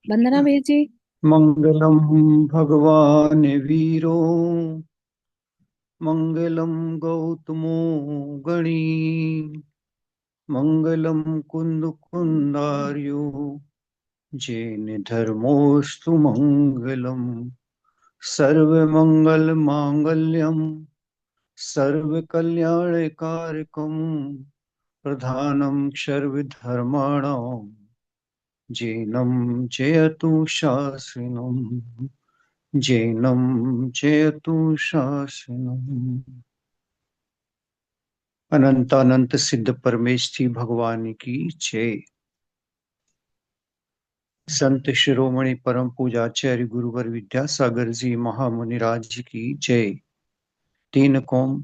वंदना भेज जी। मंगलम भगवान वीरो मंगलम गौतमो गणी मंगलम कुंद कुंदार्यो जैन धर्मोस्तु मंगलम सर्व मंगल मांगल्यम सर्व कल्याण कारकम प्रधानम सर्वधर्माणाम जैनम जयतु शासनम जैनम जयतु शासनम। अनंतानंत सिद्ध परमेष्ठी भगवान की जय। संत शिरोमणि परम पूजाचार्य गुरुवर विद्यासागर जी महामुनिराज जी की जय। 3 कौम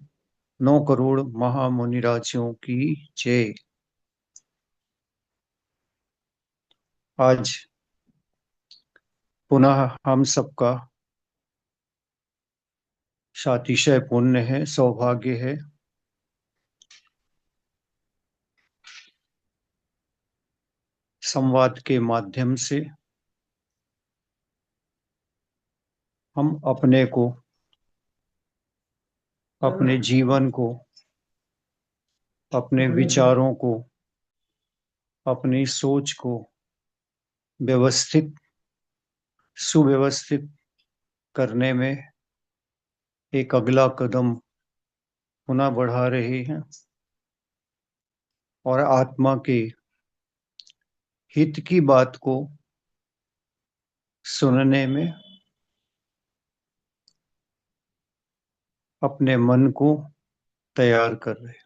9 करोड़ महामुनिराजियों की जय। आज पुनः हम सबका शातिशय पुण्य है, सौभाग्य है संवाद के माध्यम से हम अपने को, अपने जीवन को, अपने विचारों को, अपनी सोच को व्यवस्थित सुव्यवस्थित करने में एक अगला कदम पुनः बढ़ा रहे हैं और आत्मा के हित की बात को सुनने में अपने मन को तैयार कर रहे हैं।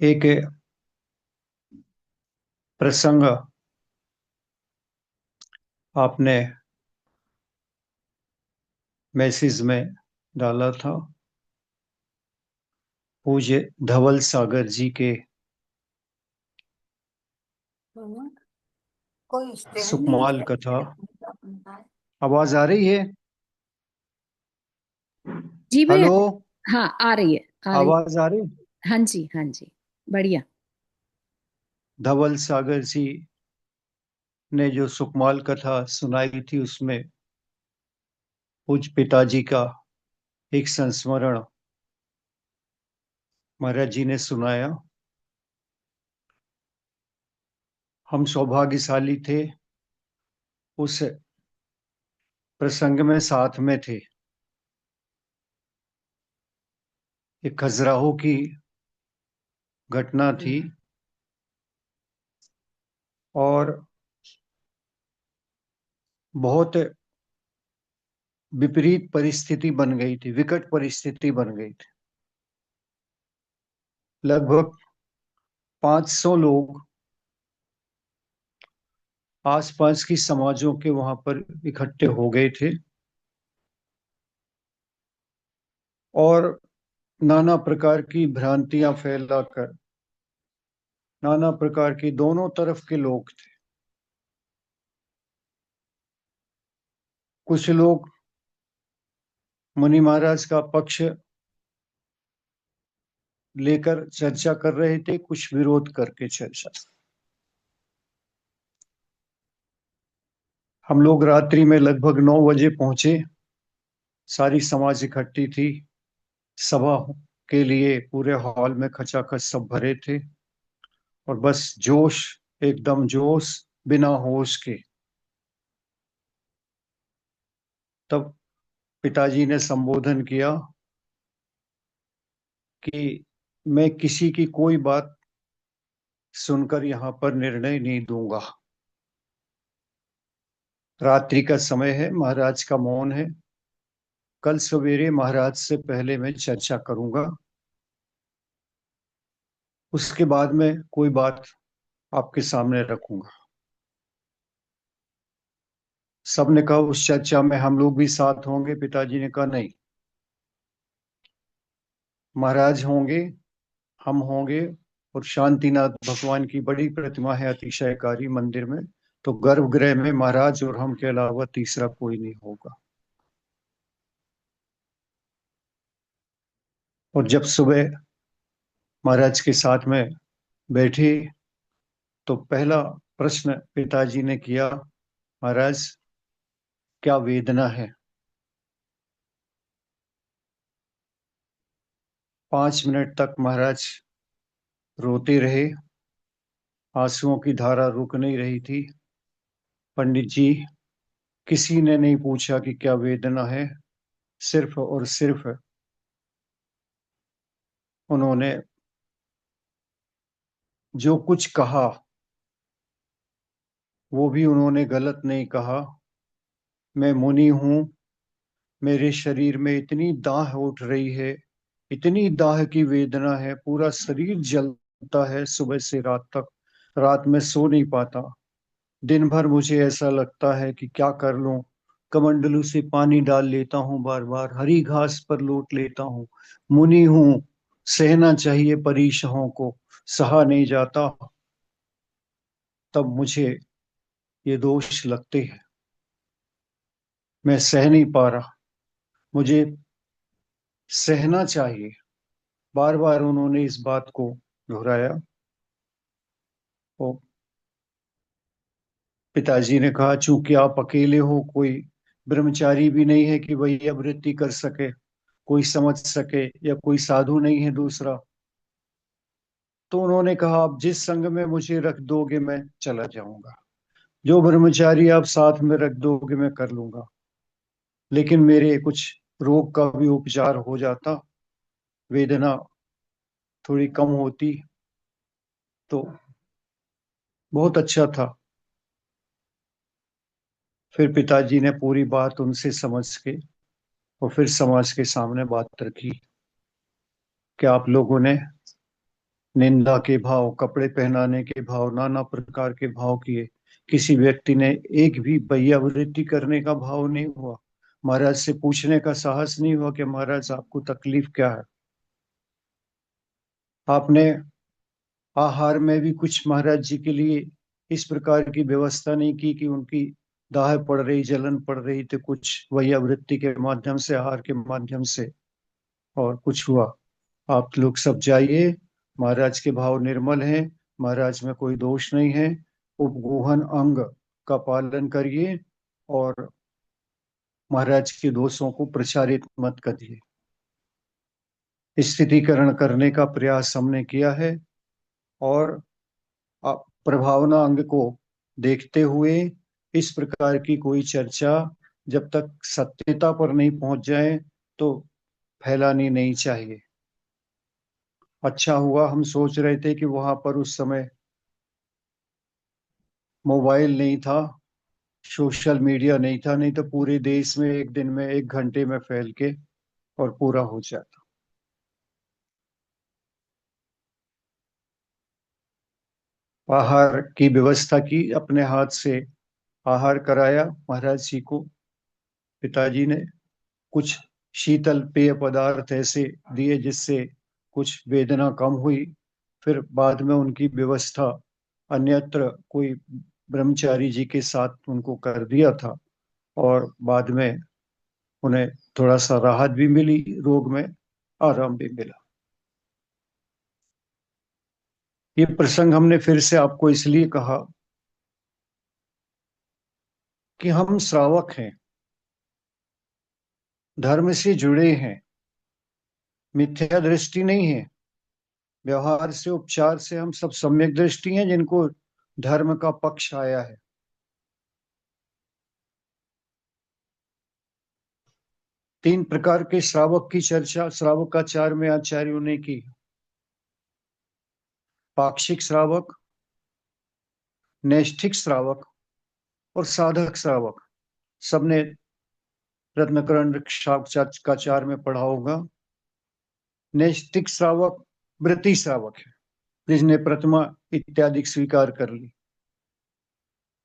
एक प्रसंग आपने मैसेज में डाला था, पूज्य धवल सागर जी के सुकमाल कथा। आवाज आ रही है? जी भैया। हेलो, हाँ, आ रही है, आ रही है। आवाज आ रही? हाँ जी, हाँ जी। बढ़िया। धवल सागर जी ने जो सुकमाल कथा सुनाई थी उसमें पूज्य पिताजी का एक संस्मरण महाराज जी ने सुनाया। हम सौभाग्यशाली थे, उस प्रसंग में साथ में थे। एक खजुराहो की घटना थी और बहुत विपरीत परिस्थिति बन गई थी, विकट परिस्थिति बन गई थी। लगभग 500 लोग आसपास की समाजों के वहां पर इकट्ठे हो गए थे और नाना प्रकार की भ्रांतियां फैलाकर, नाना प्रकार की दोनों तरफ के लोग थे। कुछ लोग मुनि महाराज का पक्ष लेकर चर्चा कर रहे थे, कुछ विरोध करके चर्चा। हम लोग रात्रि में लगभग 9 बजे पहुंचे। सारी समाज इकट्ठी थी सभा के लिए। पूरे हॉल में खचाखच सब भरे थे और बस जोश, एकदम जोश, बिना होश के। तब पिताजी ने संबोधन किया कि मैं किसी की कोई बात सुनकर यहाँ पर निर्णय नहीं दूंगा। रात्रि का समय है, महाराज का मौन है। कल सवेरे महाराज से पहले मैं चर्चा करूंगा, उसके बाद में कोई बात आपके सामने रखूंगा। सबने कहा उस चर्चा में हम लोग भी साथ होंगे। पिताजी ने कहा नहीं, महाराज होंगे, हम होंगे और शांतिनाथ भगवान की बड़ी प्रतिमा है अतिशयकारी मंदिर में, तो गर्भगृह में महाराज और हम के अलावा तीसरा कोई नहीं होगा। और जब सुबह महाराज के साथ में बैठी तो पहला प्रश्न पिताजी ने किया, महाराज क्या वेदना है? 5 मिनट तक महाराज रोते रहे, आंसुओं की धारा रुक नहीं रही थी। पंडित जी, किसी ने नहीं पूछा कि क्या वेदना है, सिर्फ और सिर्फ उन्होंने जो कुछ कहा वो भी उन्होंने गलत नहीं कहा। मैं मुनि हूं, मेरे शरीर में इतनी दाह उठ रही है, इतनी दाह की वेदना है, पूरा शरीर जलता है सुबह से रात तक। रात में सो नहीं पाता। दिन भर मुझे ऐसा लगता है कि क्या कर लूं। कमंडलू से पानी डाल लेता हूँ, बार बार हरी घास पर लौट लेता हूँ। मुनि हूं, सहना चाहिए परीक्षाओं को, सहा नहीं जाता। तब मुझे ये दोष लगते हैं, मैं सह नहीं पा रहा, मुझे सहना चाहिए। बार बार उन्होंने इस बात को दोहराया। वो पिताजी ने कहा, चूंकि आप अकेले हो, कोई ब्रह्मचारी भी नहीं है कि वही आवृत्ति कर सके, कोई समझ सके, या कोई साधु नहीं है दूसरा। तो उन्होंने कहा, आप जिस संग में मुझे रख दोगे मैं चला जाऊंगा, जो ब्रह्मचारी आप साथ में रख दोगे मैं कर लूंगा। लेकिन मेरे कुछ रोग का भी उपचार हो जाता, वेदना थोड़ी कम होती तो बहुत अच्छा था। फिर पिताजी ने पूरी बात उनसे समझ के और फिर समाज के सामने बात रखी कि आप लोगों ने निंदा के भाव, कपड़े पहनाने के भाव, नाना प्रकार के भाव किए, किसी व्यक्ति ने एक भी बయ్యాवृत्ति करने का भाव नहीं हुआ। महाराज से पूछने का साहस नहीं हुआ कि महाराज आपको तकलीफ क्या है। आपने आहार में भी कुछ महाराज जी के लिए इस प्रकार की व्यवस्था नहीं की कि उनकी दाह पड़ रही, जलन पड़ रही, तो कुछ बయ్యాवृत्ति के माध्यम से, आहार के माध्यम से और कुछ हुआ। आप लोग सब जाइए, महाराज के भाव निर्मल हैं, महाराज में कोई दोष नहीं है। उपगोहन अंग का पालन करिए और महाराज के दोषों को प्रचारित मत करिए। स्थितिकरण करने का प्रयास हमने किया है और प्रभावना अंग को देखते हुए इस प्रकार की कोई चर्चा जब तक सत्यता पर नहीं पहुंच जाए तो फैलानी नहीं चाहिए। अच्छा हुआ, हम सोच रहे थे कि वहां पर उस समय मोबाइल नहीं था, सोशल मीडिया नहीं था, नहीं तो पूरे देश में एक दिन में, 1 घंटे में फैल के और पूरा हो जाता। आहार की व्यवस्था की, अपने हाथ से आहार कराया महाराज जी को। पिताजी ने कुछ शीतल पेय पदार्थ ऐसे दिए जिससे कुछ वेदना कम हुई। फिर बाद में उनकी व्यवस्था अन्यत्र कोई ब्रह्मचारी जी के साथ उनको कर दिया था और बाद में उन्हें थोड़ा सा राहत भी मिली, रोग में आराम भी मिला। ये प्रसंग हमने फिर से आपको इसलिए कहा कि हम श्रावक हैं, धर्म से जुड़े हैं, मिथ्या दृष्टि नहीं है। व्यवहार से, उपचार से हम सब सम्यक दृष्टि हैं जिनको धर्म का पक्ष आया है। 3 प्रकार के श्रावक की चर्चा श्रावकाचार में आचार्यों ने की। पाक्षिक श्रावक, नैष्ठिक श्रावक और साधक श्रावक। सबने रत्नकरण का में पढ़ा होगा। नैष्ठिक श्रावक व्रती श्रावक है, जिसने प्रतिमा इत्यादि स्वीकार कर ली।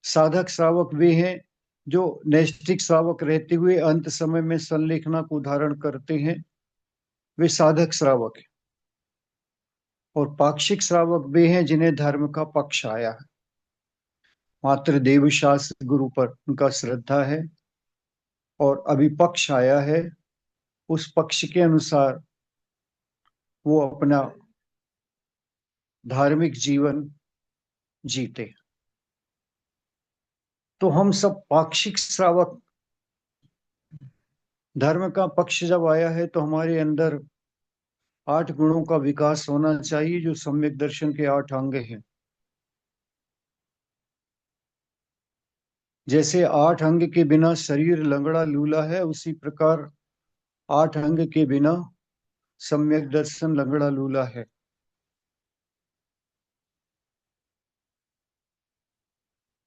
साधक श्रावक वे हैं जो नैष्ठिक श्रावक रहते हुए अंत समय में संलेखना को धारण करते हैं, वे साधक श्रावक हैं। और पाक्षिक श्रावक वे हैं जिन्हें धर्म का पक्ष आया है, मात्र देव शास्त्र गुरु पर उनका श्रद्धा है और अभी पक्ष आया है, उस पक्ष के अनुसार वो अपना धार्मिक जीवन जीते। तो हम सब पाक्षिक श्रावक, धर्म का पक्ष जब आया है तो हमारे अंदर 8 गुणों का विकास होना चाहिए, जो सम्यक दर्शन के 8 अंग हैं। जैसे 8 अंग के बिना शरीर लंगड़ा लूला है, उसी प्रकार 8 अंग के बिना सम्यक दर्शन लंगड़ा लूला है।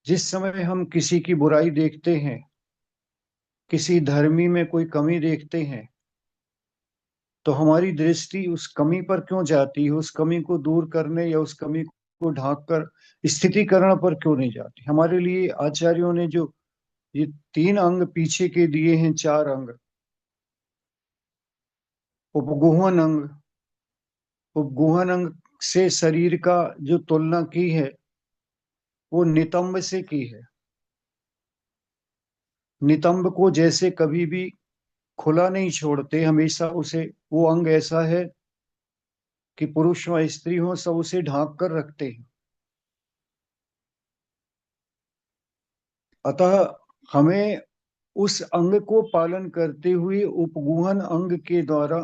जिस समय हम किसी की बुराई देखते हैं, किसी धर्मी में कोई कमी देखते हैं, तो हमारी दृष्टि उस कमी पर क्यों जाती है? उस कमी को दूर करने या उस कमी को ढांक कर स्थितिकरण पर क्यों नहीं जाती? हमारे लिए आचार्यों ने जो ये 3 अंग पीछे के दिए हैं, 4 अंग, उपगुहन अंग, उपगुहन अंग से शरीर का जो तुलना की है वो नितंब से की है। नितंब को जैसे कभी भी खुला नहीं छोड़ते, हमेशा उसे, वो अंग ऐसा है कि पुरुष हो स्त्री हो सब उसे ढांक कर रखते हैं। अतः हमें उस अंग को पालन करते हुए उपगुहन अंग के द्वारा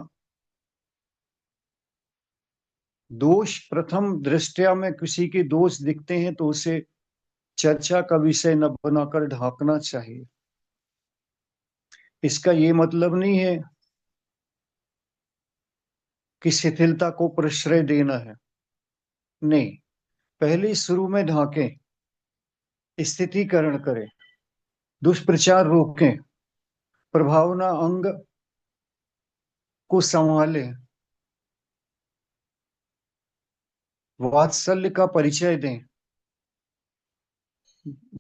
दोष, प्रथम दृष्टया में किसी के दोष दिखते हैं तो उसे चर्चा का विषय न बनाकर ढांकना चाहिए। इसका ये मतलब नहीं है कि शिथिलता को प्रश्रय देना है, नहीं। पहले शुरू में ढांकें, स्थितिकरण करें, दुष्प्रचार रोकें, प्रभावना अंग को संभालें, वात्सल्य का परिचय दें,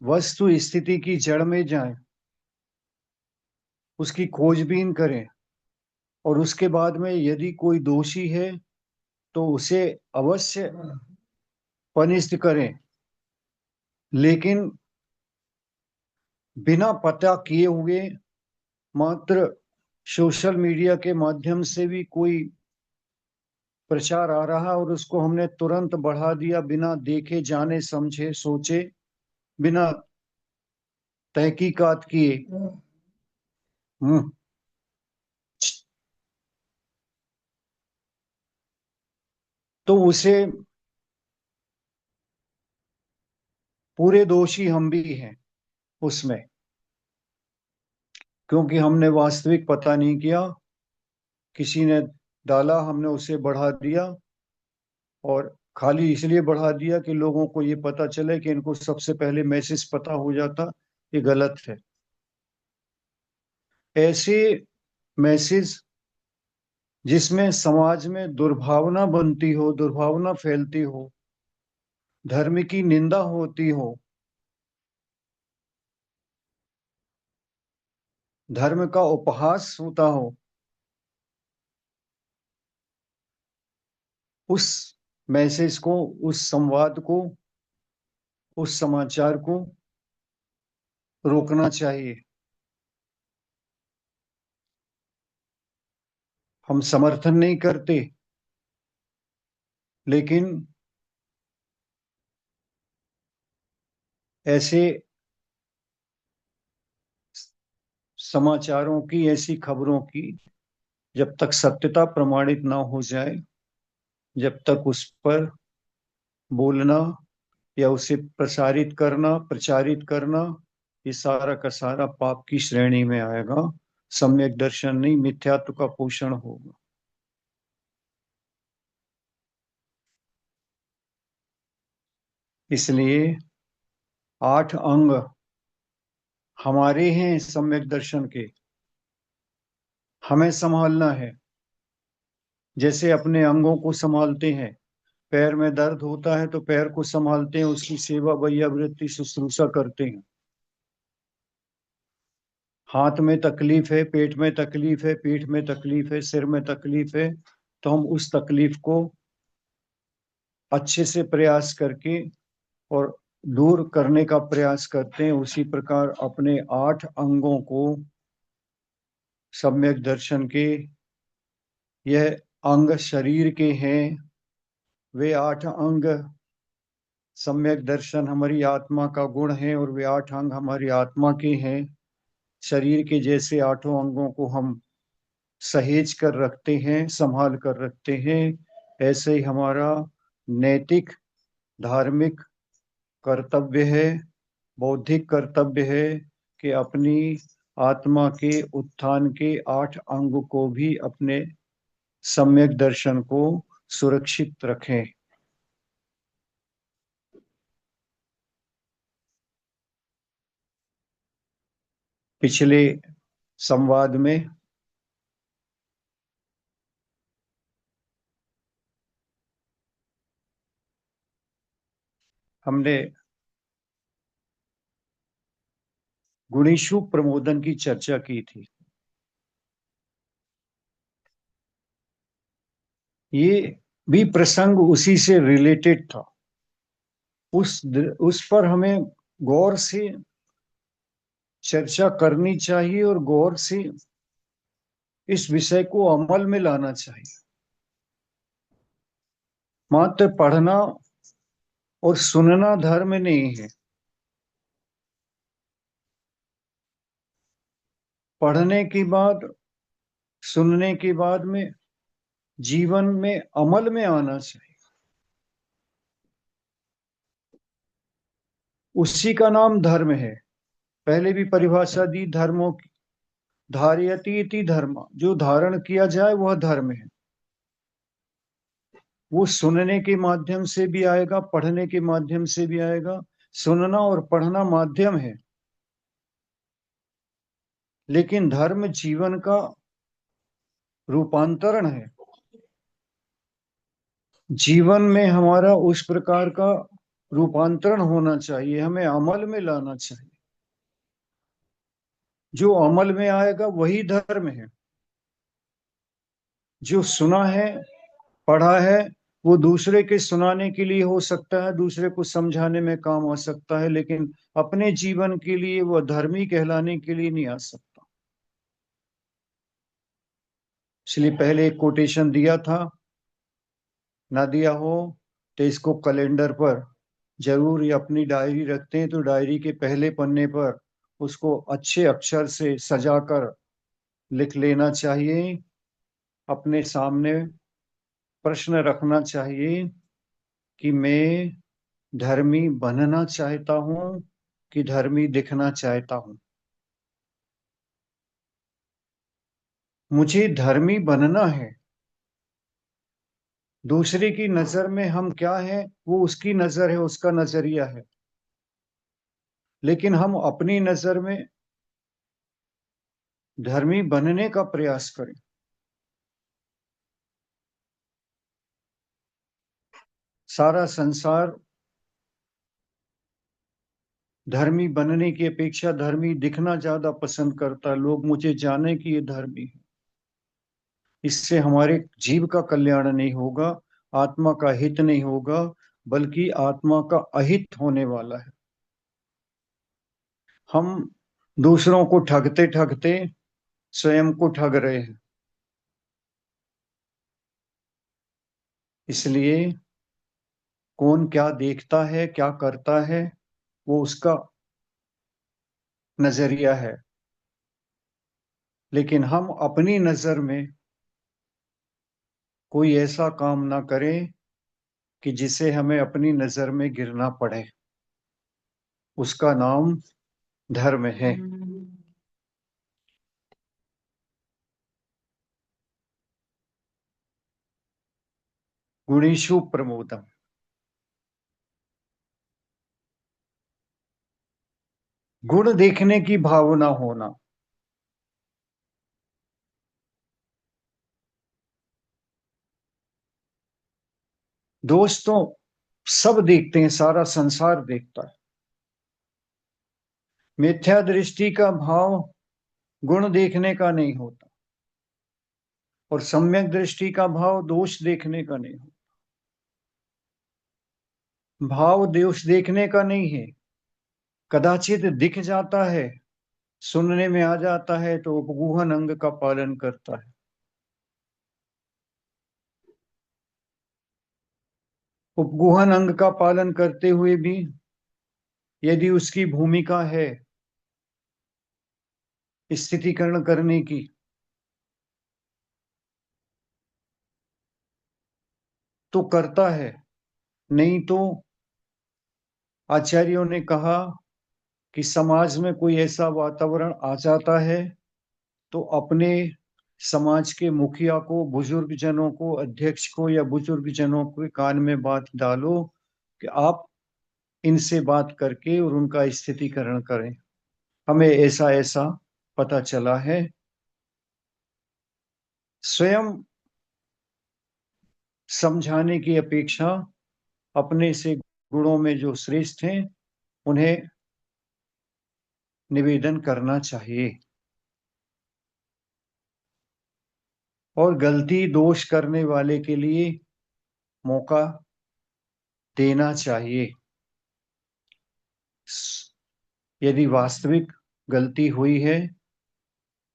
वस्तु स्थिति की जड़ में जाएं, उसकी खोजबीन करें, और उसके बाद में यदि कोई दोषी है तो उसे अवश्य पनिष्ठ करें, लेकिन बिना पता किए हुए मात्र सोशल मीडिया के माध्यम से भी कोई प्रचार आ रहा और उसको हमने तुरंत बढ़ा दिया, बिना देखे जाने समझे सोचे, बिना तहकीकात किए। हम्म तो उसे, पूरे दोषी हम भी हैं उसमें, क्योंकि हमने वास्तविक पता नहीं किया, किसी ने डाला, हमने उसे बढ़ा दिया, और खाली इसलिए बढ़ा दिया कि लोगों को ये पता चले कि इनको सबसे पहले मैसेज पता हो जाता। ये गलत है। ऐसे मैसेज जिसमें समाज में दुर्भावना बनती हो, दुर्भावना फैलती हो, धर्म की निंदा होती हो, धर्म का उपहास होता हो, उस मैसेज को, उस संवाद को, उस समाचार को रोकना चाहिए। हम समर्थन नहीं करते, लेकिन ऐसे समाचारों की, ऐसी खबरों की जब तक सत्यता प्रमाणित ना हो जाए, जब तक उस पर बोलना या उसे प्रसारित करना, प्रचारित करना, ये सारा का सारा पाप की श्रेणी में आएगा। सम्यक दर्शन नहीं, मिथ्यात्व का पोषण होगा। इसलिए 8 अंग हमारे हैं सम्यक दर्शन के, हमें संभालना है। जैसे अपने अंगों को संभालते हैं, पैर में दर्द होता है तो पैर को संभालते हैं, उसकी सेवा वैयावृत्ति शुश्रूषा करते हैं। हाथ में तकलीफ है, पेट में तकलीफ है, पीठ में तकलीफ है, सिर में तकलीफ है, तो हम उस तकलीफ को अच्छे से प्रयास करके और दूर करने का प्रयास करते हैं। उसी प्रकार अपने 8 अंगों को सम्यक दर्शन के, यह अंग शरीर के हैं, वे 8 अंग सम्यक दर्शन हमारी आत्मा का गुण है, और वे 8 अंग हमारी आत्मा के हैं। शरीर के जैसे 8 अंगों को हम सहेज कर रखते हैं, संभाल कर रखते हैं, ऐसे ही हमारा नैतिक धार्मिक कर्तव्य है, बौद्धिक कर्तव्य है कि अपनी आत्मा के उत्थान के 8 अंग को भी अपने सम्यक दर्शन को सुरक्षित रखें। पिछले संवाद में हमने गुणीशु प्रमोदन की चर्चा की थी। ये भी प्रसंग उसी से रिलेटेड था। उस पर हमें गौर से चर्चा करनी चाहिए और गौर से इस विषय को अमल में लाना चाहिए। मात्र पढ़ना और सुनना धर्म नहीं है। पढ़ने के बाद, सुनने के बाद में जीवन में अमल में आना चाहिए। उसी का नाम धर्म है। पहले भी परिभाषा दी धर्मों की, धारयति इति धर्म, जो धारण किया जाए वह धर्म है। वो सुनने के माध्यम से भी आएगा, पढ़ने के माध्यम से भी आएगा। सुनना और पढ़ना माध्यम है, लेकिन धर्म जीवन का रूपांतरण है। जीवन में हमारा उस प्रकार का रूपांतरण होना चाहिए, हमें अमल में लाना चाहिए। जो अमल में आएगा वही धर्म है। जो सुना है, पढ़ा है, वो दूसरे के सुनाने के लिए हो सकता है, दूसरे को समझाने में काम आ सकता है, लेकिन अपने जीवन के लिए वह धर्मी कहलाने के लिए नहीं आ सकता। इसलिए पहले एक कोटेशन दिया था, ना दिया हो तो इसको कैलेंडर पर जरूर, या अपनी डायरी रखते हैं तो डायरी के पहले पन्ने पर उसको अच्छे अक्षर से सजाकर लिख लेना चाहिए। अपने सामने प्रश्न रखना चाहिए कि मैं धर्मी बनना चाहता हूं कि धर्मी दिखना चाहता हूं। मुझे धर्मी बनना है। दूसरे की नजर में हम क्या हैं, वो उसकी नजर है, उसका नजरिया है, लेकिन हम अपनी नजर में धर्मी बनने का प्रयास करें। सारा संसार धर्मी बनने की अपेक्षा धर्मी दिखना ज्यादा पसंद करता है। लोग मुझे जाने कि ये धर्मी है। इससे हमारे जीव का कल्याण नहीं होगा, आत्मा का हित नहीं होगा, बल्कि आत्मा का अहित होने वाला है। हम दूसरों को ठगते ठगते स्वयं को ठग रहे हैं। इसलिए कौन क्या देखता है, क्या करता है, वो उसका नजरिया है, लेकिन हम अपनी नजर में कोई ऐसा काम ना करें कि जिसे हमें अपनी नजर में गिरना पड़े। उसका नाम धर्म है। गुणीषु प्रमोदम। गुण देखने की भावना होना। दोष तो सब देखते हैं, सारा संसार देखता है। मिथ्या दृष्टि का भाव गुण देखने का नहीं होता, और सम्यक दृष्टि का भाव दोष देखने का नहीं होता। भाव दोष देखने का नहीं है। कदाचित दिख जाता है, सुनने में आ जाता है, तो उपगूहन अंग का पालन करता है। उपगुहन अंग का पालन करते हुए भी यदि उसकी भूमिका है स्थितीकरण करने की, तो करता है। नहीं तो आचार्यों ने कहा कि समाज में कोई ऐसा वातावरण आ जाता है तो अपने समाज के मुखिया को, बुजुर्ग जनों को, अध्यक्ष को या बुजुर्ग जनों के कान में बात डालो कि आप इनसे बात करके और उनका स्थितीकरण करें। हमें ऐसा ऐसा पता चला है। स्वयं समझाने की अपेक्षा अपने से गुणों में जो श्रेष्ठ हैं उन्हें निवेदन करना चाहिए और गलती दोष करने वाले के लिए मौका देना चाहिए। यदि वास्तविक गलती हुई है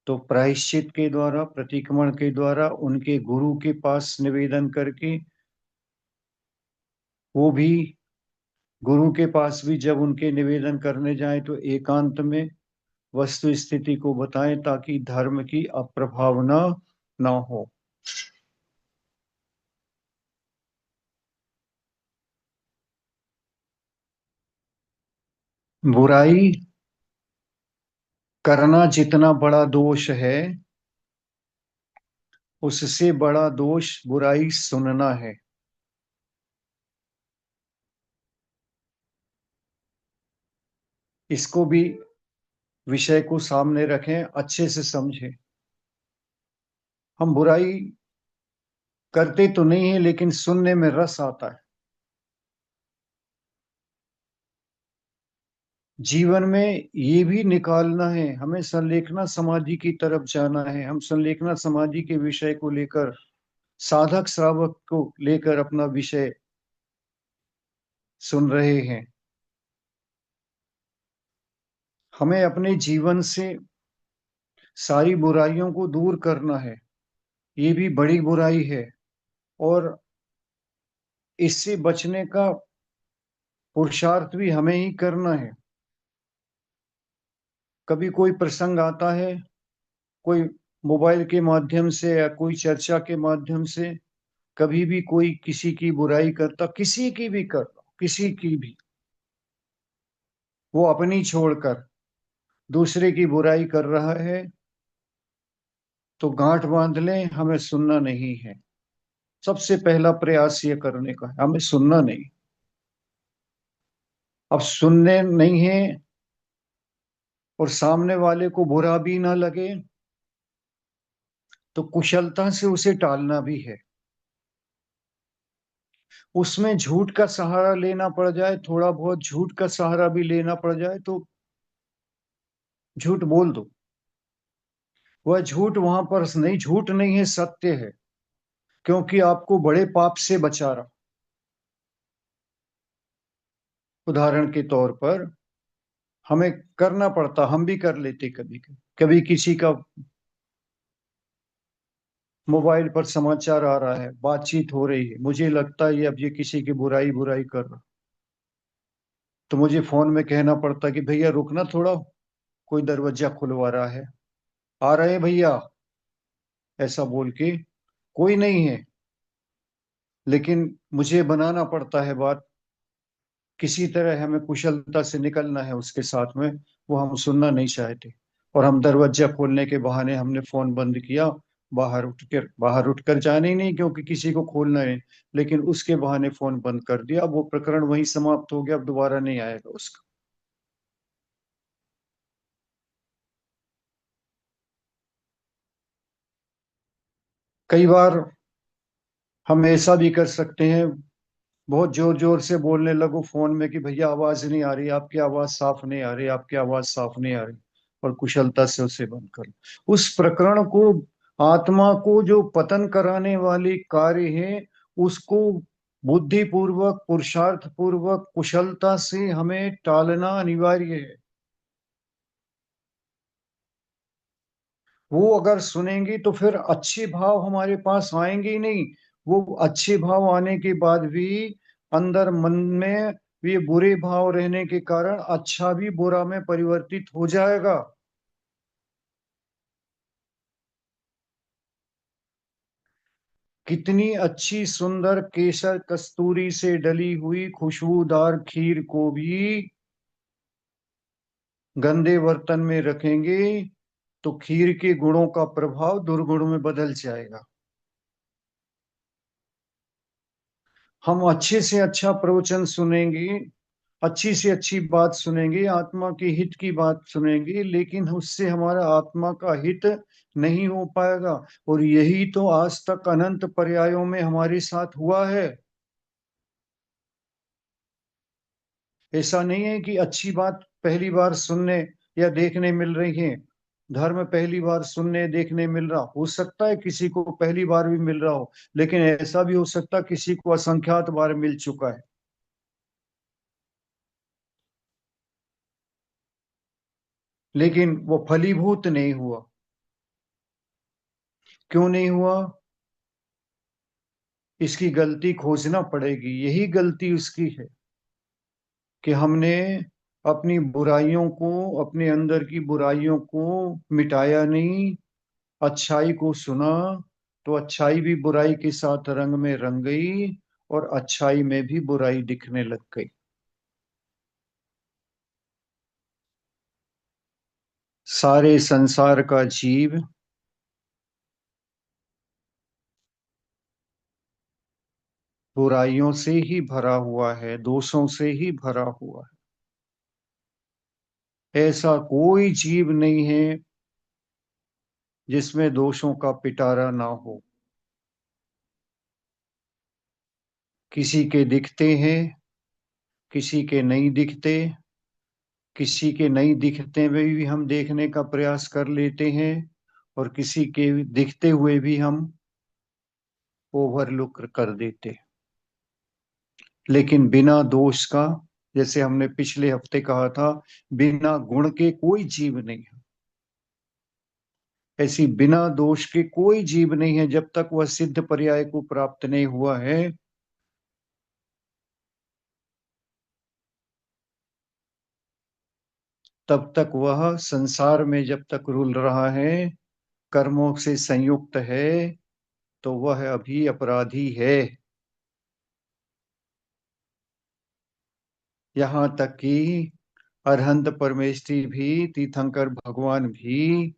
तो प्रायश्चित के द्वारा, प्रतिक्रमण के द्वारा, उनके गुरु के पास निवेदन करके, वो भी गुरु के पास भी जब उनके निवेदन करने जाए तो एकांत में वस्तु स्थिति को बताएं ताकि धर्म की अप्रभावना ना हो। बुराई करना जितना बड़ा दोष है, उससे बड़ा दोष बुराई सुनना है। इसको भी, विषय को सामने रखें, अच्छे से समझें। हम बुराई करते तो नहीं है लेकिन सुनने में रस आता है। जीवन में ये भी निकालना है, हमें संलेखना समाधि की तरफ जाना है। हम संलेखना समाधि के विषय को लेकर, साधक श्रावक को लेकर अपना विषय सुन रहे हैं। हमें अपने जीवन से सारी बुराइयों को दूर करना है। ये भी बड़ी बुराई है और इससे बचने का पुरुषार्थ भी हमें ही करना है। कभी कोई प्रसंग आता है, कोई मोबाइल के माध्यम से या कोई चर्चा के माध्यम से, कभी भी कोई किसी की बुराई करता, किसी की भी कर, किसी की भी, वो अपनी छोड़कर दूसरे की बुराई कर रहा है तो गांठ बांध लें, हमें सुनना नहीं है। सबसे पहला प्रयास ये करने का है, हमें सुनना नहीं। अब सुनने नहीं है और सामने वाले को बुरा भी ना लगे तो कुशलता से उसे टालना भी है। उसमें झूठ का सहारा लेना पड़ जाए, थोड़ा बहुत झूठ का सहारा भी लेना पड़ जाए तो झूठ बोल दो। वह झूठ वहां पर नहीं, झूठ नहीं है, सत्य है, क्योंकि आपको बड़े पाप से बचा रहा। उदाहरण के तौर पर हमें करना पड़ता, हम भी कर लेते कभी कभी, कभी किसी का मोबाइल पर समाचार आ रहा है, बातचीत हो रही है, मुझे लगता है ये अब ये किसी की बुराई बुराई कर रहा, तो मुझे फोन में कहना पड़ता कि भैया रुकना थोड़ा, कोई दरवाजा खुलवा रहा है, आ रहे हैं भैया, ऐसा बोल के। कोई नहीं है लेकिन मुझे बनाना पड़ता है बात, किसी तरह हमें कुशलता से निकलना है उसके साथ में। वो हम सुनना नहीं चाहते और हम दरवाजा खोलने के बहाने हमने फोन बंद किया, बाहर उठकर जाने ही नहीं क्योंकि किसी को खोलना है, लेकिन उसके बहाने फोन बंद कर दिया। अब वो प्रकरण वहीं समाप्त हो गया, अब दोबारा नहीं आएगा उसका। कई बार हम ऐसा भी कर सकते हैं, बहुत जोर जोर से बोलने लगो फोन में कि भैया आवाज नहीं आ रही, आपकी आवाज साफ नहीं आ रही, आपकी आवाज साफ नहीं आ रही, और कुशलता से उसे बंद करो। उस प्रकरण को, आत्मा को जो पतन कराने वाले कार्य है, उसको बुद्धिपूर्वक, पुरुषार्थ पूर्वक, कुशलता से हमें टालना अनिवार्य है। वो अगर सुनेंगे तो फिर अच्छे भाव हमारे पास आएंगे ही नहीं। वो अच्छे भाव आने के बाद भी अंदर मन में ये बुरे भाव रहने के कारण अच्छा भी बुरा में परिवर्तित हो जाएगा। कितनी अच्छी सुंदर केसर कस्तूरी से डली हुई खुशबूदार खीर को भी गंदे बर्तन में रखेंगे तो खीर के गुणों का प्रभाव दुर्गुण में बदल जाएगा। हम अच्छे से अच्छा प्रवचन सुनेंगे, अच्छी से अच्छी बात सुनेंगे, आत्मा के हित की बात सुनेंगे, लेकिन उससे हमारा आत्मा का हित नहीं हो पाएगा। और यही तो आज तक अनंत पर्यायों में हमारे साथ हुआ है। ऐसा नहीं है कि अच्छी बात पहली बार सुनने या देखने मिल रही है, धर्म पहली बार सुनने देखने मिल रहा हो सकता है, किसी को पहली बार भी मिल रहा हो, लेकिन ऐसा भी हो सकता है किसी को असंख्यात बार मिल चुका है, लेकिन वो फलीभूत नहीं हुआ। क्यों नहीं हुआ? इसकी गलती खोजना पड़ेगी। यही गलती उसकी है कि हमने अपनी बुराइयों को, अपने अंदर की बुराइयों को मिटाया नहीं, अच्छाई को सुना तो अच्छाई भी बुराई के साथ रंग में रंग गई और अच्छाई में भी बुराई दिखने लग गई। सारे संसार का जीव बुराइयों से ही भरा हुआ है, दोषों से ही भरा हुआ है। ऐसा कोई जीव नहीं है जिसमें दोषों का पिटारा ना हो। किसी के दिखते हैं, किसी के नहीं दिखते, किसी के नहीं दिखते हुए भी हम देखने का प्रयास कर लेते हैं, और किसी के दिखते हुए भी हम ओवरलुक कर देते। लेकिन बिना दोष का, जैसे हमने पिछले हफ्ते कहा था, बिना गुण के कोई जीव नहीं है। ऐसी बिना दोष के कोई जीव नहीं है। जब तक वह सिद्ध पर्याय को प्राप्त नहीं हुआ है, तब तक वह संसार में जब तक रुल रहा है, कर्मों से संयुक्त है, तो वह अभी अपराधी है। यहाँ तक कि अरहंत परमेष्ठी भी, तीर्थंकर भगवान भी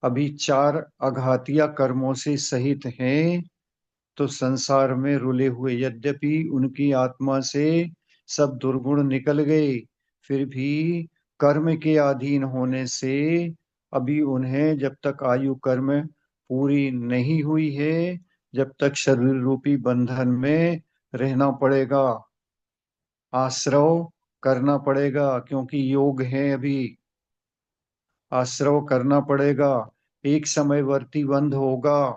अभी चार अघातिया कर्मों से सहित हैं, तो संसार में रुले हुए। यद्यपि उनकी आत्मा से सब दुर्गुण निकल गए, फिर भी कर्म के अधीन होने से अभी उन्हें, जब तक आयु कर्म पूरी नहीं हुई है, जब तक शरीर रूपी बंधन में रहना पड़ेगा, आश्रव करना पड़ेगा, क्योंकि योग है अभी, आश्रव करना पड़ेगा। एक समयवर्ती बंध होगा,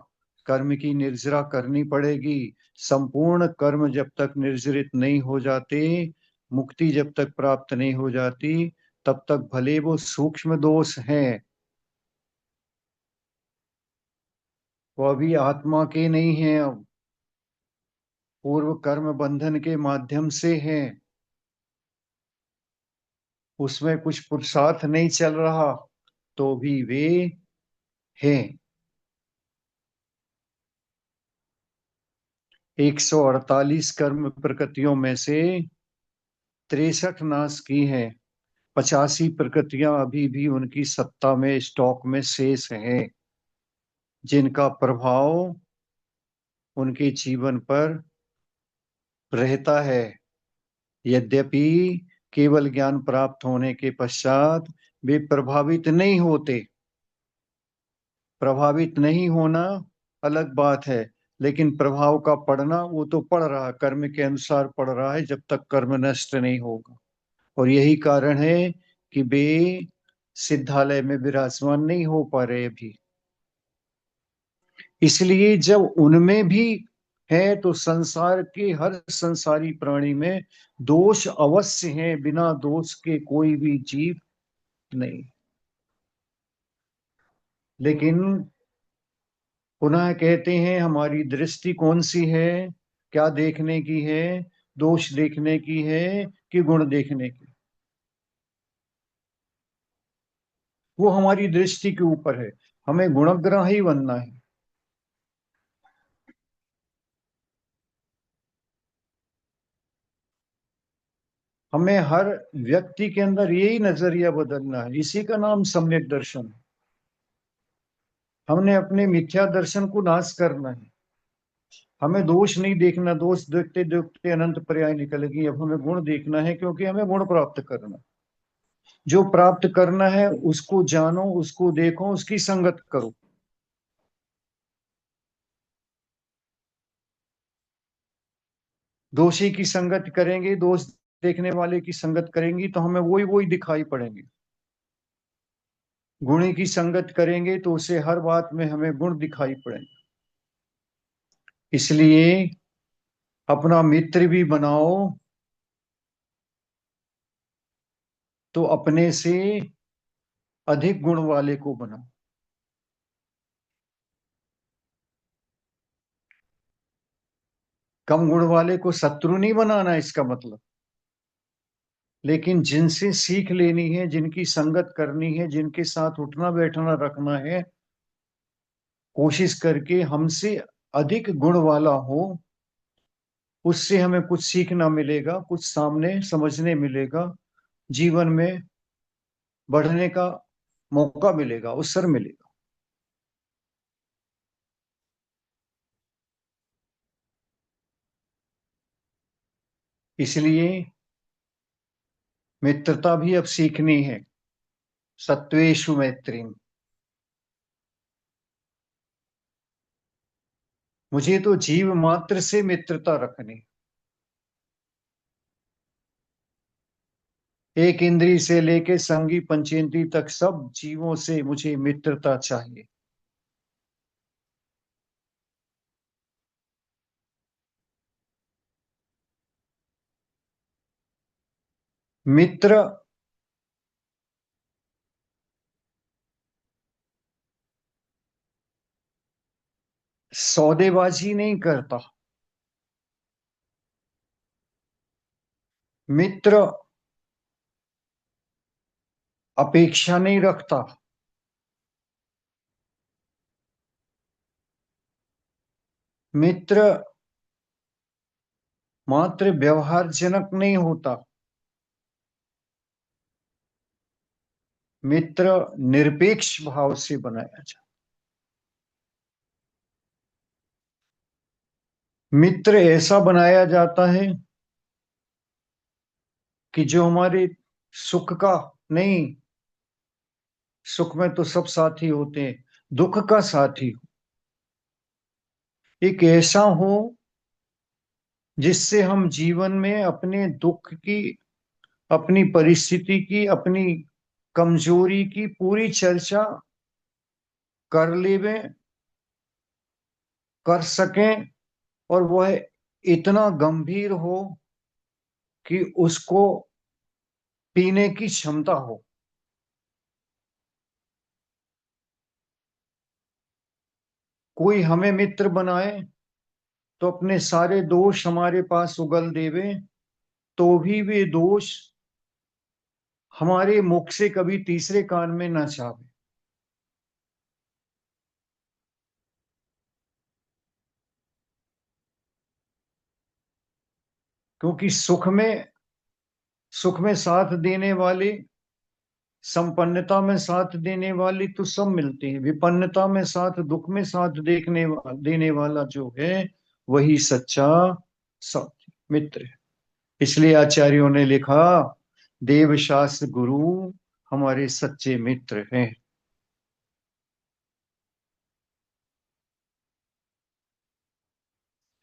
कर्म की निर्जरा करनी पड़ेगी। संपूर्ण कर्म जब तक निर्जरित नहीं हो जाते, मुक्ति जब तक प्राप्त नहीं हो जाती, तब तक भले वो सूक्ष्म दोष हैं, वो अभी आत्मा के नहीं हैं, अब पूर्व कर्म बंधन के माध्यम से हैं, उसमें कुछ पुरुषार्थ नहीं चल रहा, तो भी वे हैं। 148 कर्म प्रकृतियों में से 63 नाश की हैं, 85 प्रकृतियां अभी भी उनकी सत्ता में, स्टॉक में शेष हैं, जिनका प्रभाव उनके जीवन पर रहता है। यद्यपि केवल ज्ञान प्राप्त होने के पश्चात वे प्रभावित नहीं होते। प्रभावित नहीं होना अलग बात है, लेकिन प्रभाव का पड़ना वो तो पड़ रहा, कर्म के अनुसार पड़ रहा है, जब तक कर्म नष्ट नहीं होगा। और यही कारण है कि वे सिद्धालय में विराजमान नहीं हो पा रहे अभी। इसलिए जब उनमें भी है, तो संसार के हर संसारी प्राणी में दोष अवश्य है, बिना दोष के कोई भी जीव नहीं। लेकिन पुनः कहते हैं, हमारी दृष्टि कौन सी है, क्या देखने की है? दोष देखने की है कि गुण देखने की? वो हमारी दृष्टि के ऊपर है। हमें गुणग्राही बनना है। हमें हर व्यक्ति के अंदर यही नजरिया बदलना है। इसी का नाम सम्यक दर्शन है। हमने अपने मिथ्या दर्शन को नाश करना है। हमें दोष नहीं देखना। दोष देखते देखते अनंत पर्याय निकलेगी। अब हमें गुण देखना है, क्योंकि हमें गुण प्राप्त करना है। जो प्राप्त करना है उसको जानो, उसको देखो, उसकी संगत करो। दोषी की संगत करेंगे, दोष देखने वाले की संगत करेंगी, तो हमें वही वही दिखाई पड़ेंगे। गुणी की संगत करेंगे तो उसे हर बात में हमें गुण दिखाई पड़ेंगे। इसलिए अपना मित्र भी बनाओ तो अपने से अधिक गुण वाले को बनाओ। कम गुण वाले को शत्रु नहीं बनाना इसका मतलब, लेकिन जिनसे सीख लेनी है, जिनकी संगत करनी है, जिनके साथ उठना बैठना रखना है, कोशिश करके हमसे अधिक गुण वाला हो, उससे हमें कुछ सीखना मिलेगा, कुछ सामने समझने मिलेगा, जीवन में बढ़ने का मौका मिलेगा, अवसर मिलेगा। इसलिए मित्रता भी अब सीखनी है। सत्वेषु मैत्री। मुझे तो जीव मात्र से मित्रता रखनी। एक इंद्री से लेके संगी पंचेंद्री तक सब जीवों से मुझे मित्रता चाहिए। मित्र सौदेबाजी नहीं करता। मित्र अपेक्षा नहीं रखता। मित्र मात्र व्यवहारजनक नहीं होता। मित्र निरपेक्ष भाव से बनाया जाता। मित्र ऐसा बनाया जाता है कि जो हमारे सुख का नहीं, सुख में तो सब साथी होते हैं, दुख का साथी हो। एक ऐसा हो जिससे हम जीवन में अपने दुख की, अपनी परिस्थिति की, अपनी कमजोरी की पूरी चर्चा कर लेवें, कर सकें, और वह इतना गंभीर हो कि उसको पीने की क्षमता हो। कोई हमें मित्र बनाए तो अपने सारे दोष हमारे पास उगल देवे, तो भी वे दोष हमारे मुख से कभी तीसरे कान में ना चाहे। क्योंकि सुख में साथ देने वाले, संपन्नता में साथ देने वाली तो सब मिलते हैं। विपन्नता में साथ, दुख में साथ देने वाला जो है, वही सच्चा साथी मित्र है। इसलिए आचार्यों ने लिखा, देव शास्त्र गुरु हमारे सच्चे मित्र हैं।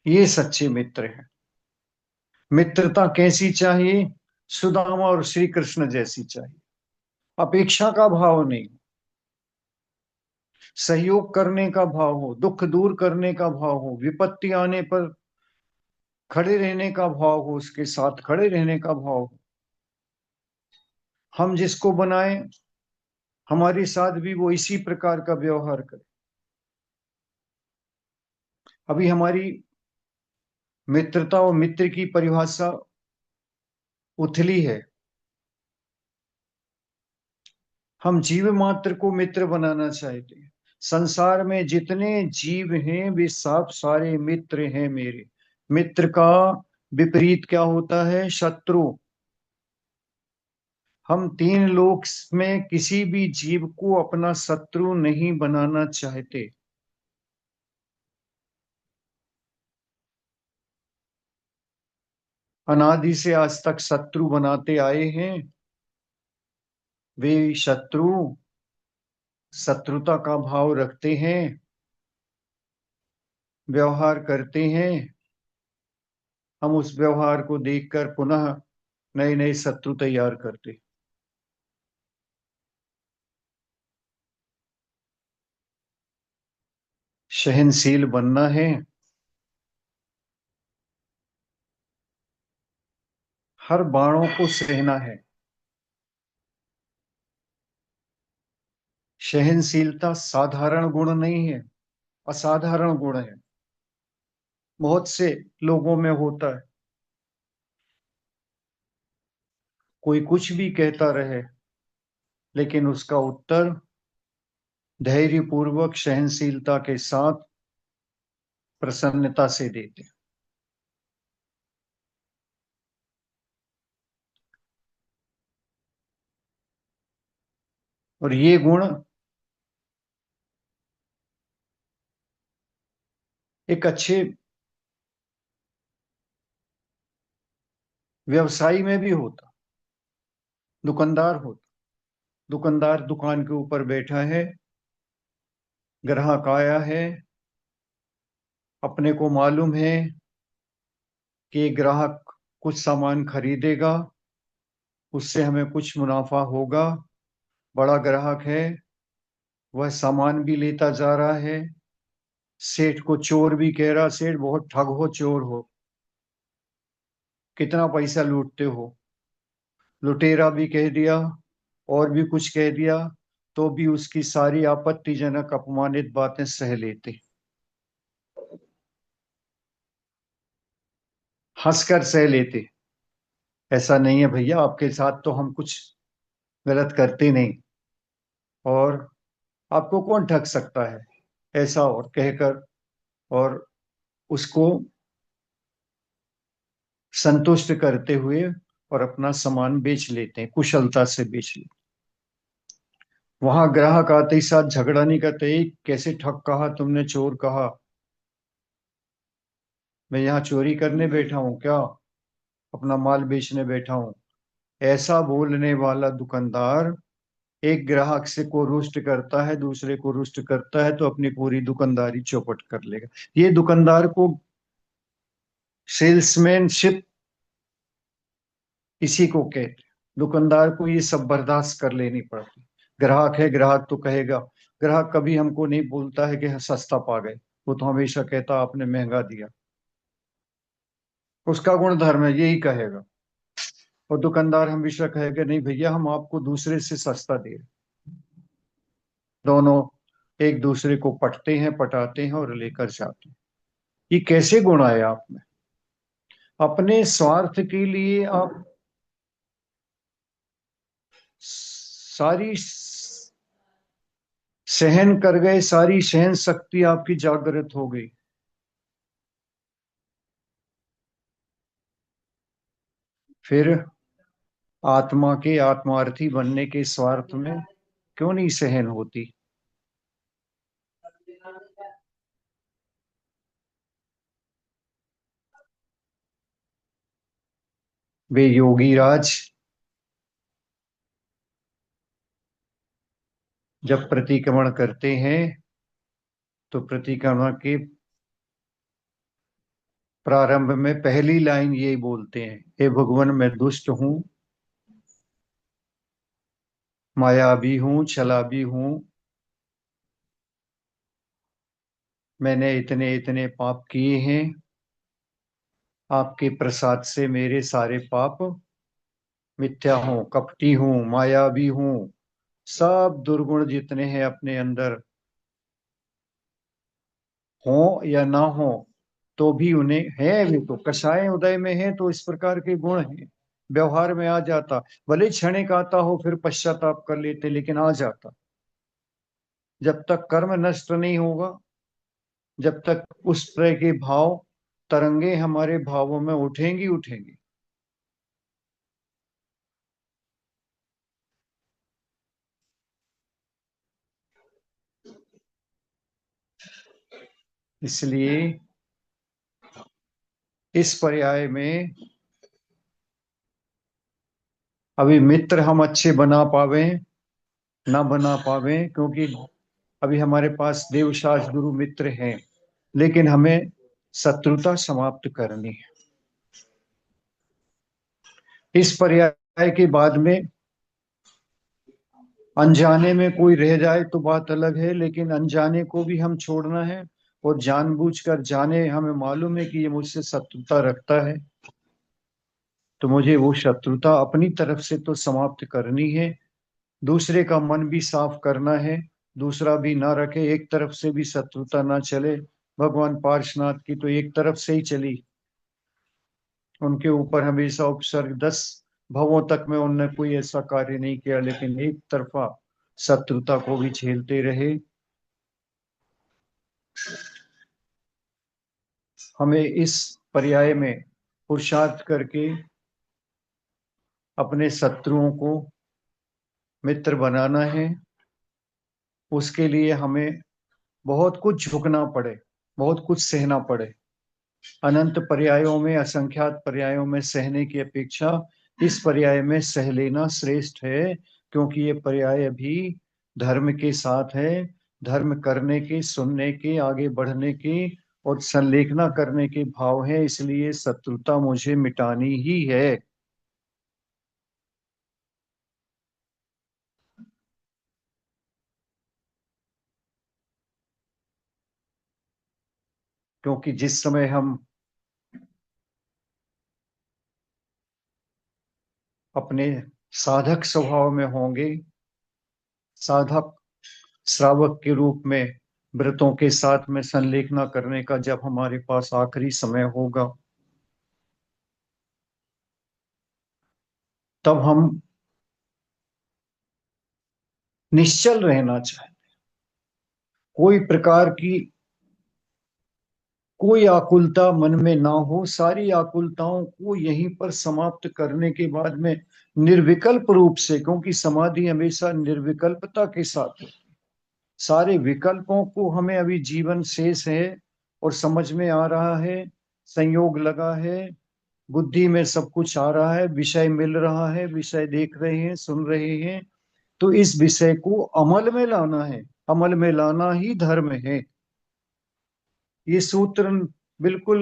ये सच्चे मित्र हैं। मित्रता कैसी चाहिए? सुदामा और श्री कृष्ण जैसी चाहिए। अपेक्षा का भाव नहीं, सहयोग करने का भाव हो, दुख दूर करने का भाव हो, विपत्ति आने पर खड़े रहने का भाव हो, उसके साथ खड़े रहने का भाव हो। हम जिसको बनाए हमारे साथ भी वो इसी प्रकार का व्यवहार करे। अभी हमारी मित्रता और मित्र की परिभाषा उथली है। हम जीव मात्र को मित्र बनाना चाहते हैं। संसार में जितने जीव हैं वे सब सारे मित्र हैं मेरे। मित्र का विपरीत क्या होता है? शत्रु। हम तीन लोक में किसी भी जीव को अपना शत्रु नहीं बनाना चाहते। अनादि से आज तक शत्रु बनाते आए हैं। वे शत्रु शत्रुता का भाव रखते हैं, व्यवहार करते हैं। हम उस व्यवहार को देखकर पुनः नए नए शत्रु तैयार करते। सहनशील बनना है, हर बाणों को सहना है। सहनशीलता साधारण गुण नहीं है, असाधारण गुण है। बहुत से लोगों में होता है। कोई कुछ भी कहता रहे, लेकिन उसका उत्तर धैर्यपूर्वक सहनशीलता के साथ प्रसन्नता से देते। और ये गुण एक अच्छे व्यवसायी में भी होता। दुकानदार होता। दुकानदार दुकान के ऊपर बैठा है, ग्राहक आया है, अपने को मालूम है कि ग्राहक कुछ सामान खरीदेगा, उससे हमें कुछ मुनाफा होगा। बड़ा ग्राहक है, वह सामान भी लेता जा रहा है। सेठ को चोर भी कह रहा, सेठ बहुत ठग हो, चोर हो, कितना पैसा लूटते हो। लुटेरा भी कह दिया, और भी कुछ कह दिया, तो भी उसकी सारी आपत्तिजनक अपमानित बातें सह लेते, हंसकर सह लेते। ऐसा नहीं है भैया, आपके साथ तो हम कुछ गलत करते नहीं, और आपको कौन ठग सकता है, ऐसा और कहकर, और उसको संतुष्ट करते हुए और अपना सामान बेच लेते हैं, कुशलता से बेच लेते। वहां ग्राहक आते ही साथ झगड़ा नहीं करते, "ए, कैसे ठग कहा तुमने, चोर कहा, मैं यहाँ चोरी करने बैठा हूँ क्या, अपना माल बेचने बैठा हूँ"। ऐसा बोलने वाला दुकानदार एक ग्राहक से को रुष्ट करता है, दूसरे को रुष्ट करता है, तो अपनी पूरी दुकानदारी चौपट कर लेगा। ये दुकानदार को सेल्समैनशिप इसी को कहते हैं। दुकानदार को ये सब बर्दाश्त कर लेनी पड़ती। ग्राहक है, ग्राहक तो कहेगा। ग्राहक कभी हमको नहीं बोलता है कि सस्ता पा गए, वो तो हमेशा कहता आपने महंगा दिया। उसका गुण धर्म है, यही कहेगा। और दुकानदार हमेशा कहेगा नहीं भैया, हम आपको दूसरे से सस्ता दे रहे। दोनों एक दूसरे को पटते हैं, पटाते हैं और लेकर जाते हैं। ये कैसे गुण आए आप में? अपने स्वार्थ के लिए आप सारी सहन कर गए, सारी सहन शक्ति आपकी जागृत हो गई। फिर आत्मा के आत्मार्थी बनने के स्वार्थ में क्यों नहीं सहन होती? वे योगी राज जब प्रतिक्रमण करते हैं, तो प्रतिक्रमण के प्रारंभ में पहली लाइन यही बोलते हैं, हे भगवान मैं दुष्ट हूं, मायावी हूं, छलावी हूं, मैंने इतने इतने पाप किए हैं, आपके प्रसाद से मेरे सारे पाप मिथ्या हूं, कपटी हूं, मायावी हूं। सब दुर्गुण जितने हैं अपने अंदर, हो या ना हो, तो भी उन्हें है, वे तो कषाय उदय में है, तो इस प्रकार के गुण हैं, व्यवहार में आ जाता। भले क्षणिक आता हो, फिर पश्चाताप कर लेते, लेकिन आ जाता। जब तक कर्म नष्ट नहीं होगा, जब तक उस तरह के भाव तरंगे हमारे भावों में उठेंगी उठेंगी। इसलिए इस पर्याय में अभी मित्र हम अच्छे बना पावे ना बना पावे, क्योंकि अभी हमारे पास देवशास गुरु मित्र हैं, लेकिन हमें शत्रुता समाप्त करनी है। इस पर्याय के बाद में अनजाने में कोई रह जाए तो बात अलग है, लेकिन अनजाने को भी हम छोड़ना है, और जानबूझकर जाने हमें मालूम है कि ये मुझसे शत्रुता रखता है, तो मुझे वो शत्रुता अपनी तरफ से तो समाप्त करनी है। दूसरे का मन भी साफ करना है, दूसरा भी ना रखे, एक तरफ से भी शत्रुता ना चले। भगवान पार्शनाथ की तो एक तरफ से ही चली, उनके ऊपर हमेशा उपसर्ग 10 भवों तक में उनने कोई ऐसा कार्य नहीं किया, लेकिन एक तरफा शत्रुता को भी झेलते रहे। हमें इस पर्याय में पुरुषार्थ करके अपने शत्रुओं को मित्र बनाना है। उसके लिए हमें बहुत कुछ झुकना पड़े, बहुत कुछ सहना पड़े। अनंत पर्यायों में, असंख्यात पर्यायों में सहने की अपेक्षा इस पर्याय में सह लेना श्रेष्ठ है, क्योंकि ये पर्याय भी धर्म के साथ है, धर्म करने के, सुनने के, आगे बढ़ने के और संलेखना करने के भाव है। इसलिए शत्रुता मुझे मिटानी ही है। क्योंकि जिस समय हम अपने साधक स्वभाव में होंगे, साधक श्रावक के रूप में व्रतों के साथ में संलेखना करने का जब हमारे पास आखिरी समय होगा, तब हम निश्चल रहना चाहिए। कोई प्रकार की कोई आकुलता मन में ना हो, सारी आकुलताओं को यहीं पर समाप्त करने के बाद में निर्विकल्प रूप से, क्योंकि समाधि हमेशा निर्विकल्पता के साथ है, सारे विकल्पों को हमें अभी जीवन शेष है और समझ में आ रहा है, संयोग लगा है, बुद्धि में सब कुछ आ रहा है, विषय मिल रहा है, विषय देख रहे हैं, सुन रहे हैं, तो इस विषय को अमल में लाना है। अमल में लाना ही धर्म है। ये सूत्र बिल्कुल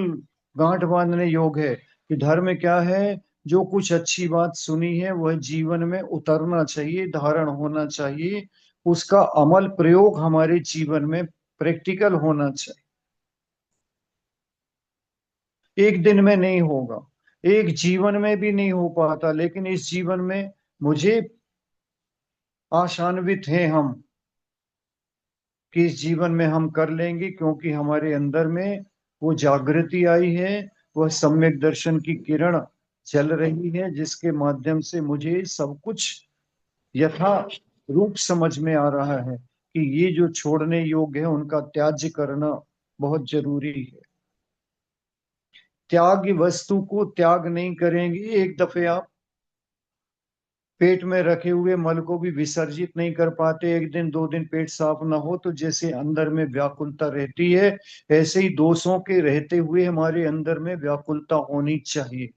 गांठ बांधने योग्य है कि धर्म क्या है। जो कुछ अच्छी बात सुनी है वह जीवन में उतरना चाहिए, धारण होना चाहिए, उसका अमल प्रयोग हमारे जीवन में प्रैक्टिकल होना चाहिए। एक दिन में नहीं होगा, एक जीवन में भी नहीं हो पाता, लेकिन इस जीवन में मुझे आशान्वित हैं हम कि इस जीवन में हम कर लेंगे, क्योंकि हमारे अंदर में वो जागृति आई है, वह सम्यक दर्शन की किरण चल रही है, जिसके माध्यम से मुझे सब कुछ यथा रूप समझ में आ रहा है कि ये जो छोड़ने योग्य है उनका त्याज्य करना बहुत जरूरी है। त्याग वस्तु को त्याग नहीं करेंगे, एक दफे आप पेट में रखे हुए मल को भी विसर्जित नहीं कर पाते, एक दिन दो दिन पेट साफ ना हो तो जैसे अंदर में व्याकुलता रहती है, ऐसे ही दोषों के रहते हुए हमारे अंदर में व्याकुलता होनी चाहिए।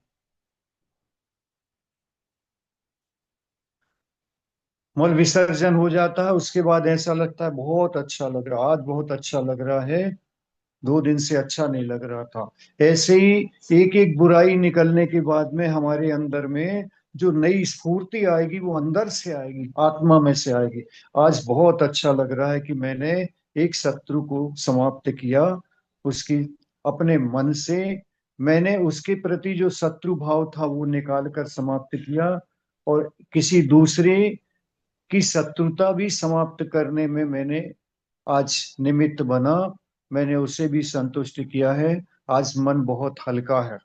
मल विसर्जन हो जाता है, उसके बाद ऐसा लगता है बहुत अच्छा लग रहा, आज बहुत अच्छा लग रहा है, 2 दिन से अच्छा नहीं लग रहा था। ऐसे ही एक एक बुराई निकलने के बाद में हमारे अंदर में जो नई स्फूर्ति आएगी वो अंदर से आएगी, आत्मा में से आएगी। आज बहुत अच्छा लग रहा है कि मैंने एक शत्रु को समाप्त किया, उसकी अपने मन से मैंने उसके प्रति जो शत्रु भाव था वो निकाल कर समाप्त किया, और किसी दूसरे की शत्रुता भी समाप्त करने में मैंने आज निमित्त बना, मैंने उसे भी संतुष्ट किया है। आज मन बहुत हल्का है।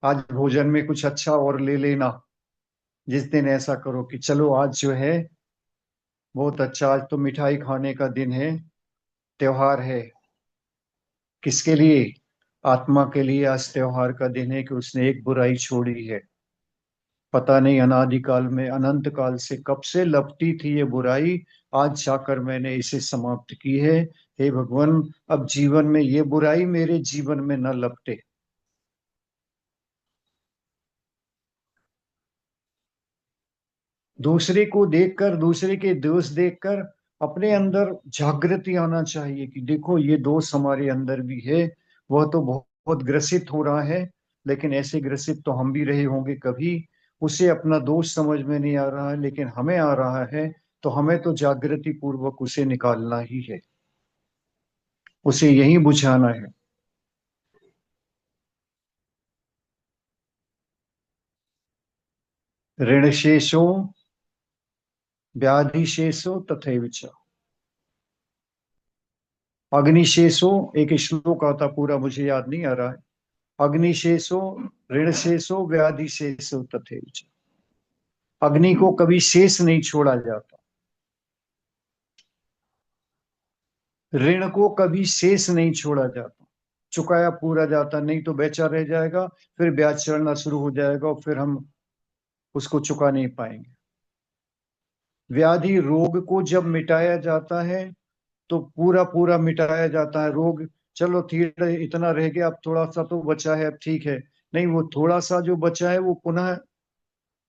आज भोजन में कुछ अच्छा और ले लेना। जिस दिन ऐसा करो कि चलो आज जो है बहुत अच्छा, आज तो मिठाई खाने का दिन है, त्योहार है। किसके लिए? आत्मा के लिए आज त्योहार का दिन है कि उसने एक बुराई छोड़ी है। पता नहीं अनादिकाल में, अनंत काल से कब से लपटी थी ये बुराई, आज जाकर मैंने इसे समाप्त की है। हे भगवान, अब जीवन में ये बुराई मेरे जीवन में न लपटे। दूसरे को देखकर, दूसरे के दोष देखकर अपने अंदर जागृति आना चाहिए कि देखो ये दोष हमारे अंदर भी है। वह तो बहुत बहुत ग्रसित हो रहा है, लेकिन ऐसे ग्रसित तो हम भी रहे होंगे कभी। उसे अपना दोष समझ में नहीं आ रहा है, लेकिन हमें आ रहा है। तो हमें तो जागृति पूर्वक उसे निकालना ही है, उसे यही बुझाना है। ऋणशेषो व्याधिशेषो तथैव च। अग्निशेषो, एक श्लोक आता पूरा मुझे याद नहीं आ रहा है। अग्निशेषो ऋणशेषो व्याधिशेषो तथैव च। अग्नि को कभी शेष नहीं छोड़ा जाता, ऋण को कभी शेष नहीं छोड़ा जाता। चुकाया पूरा जाता नहीं तो बेचा रह जाएगा, फिर ब्याज चढ़ना शुरू हो जाएगा और फिर हम उसको चुका नहीं पाएंगे। व्याधि, रोग को जब मिटाया जाता है तो पूरा पूरा मिटाया जाता है रोग। चलो ठीक है, इतना रह गया, अब थोड़ा सा तो बचा है, अब ठीक है। नहीं, वो थोड़ा सा जो बचा है वो पुनः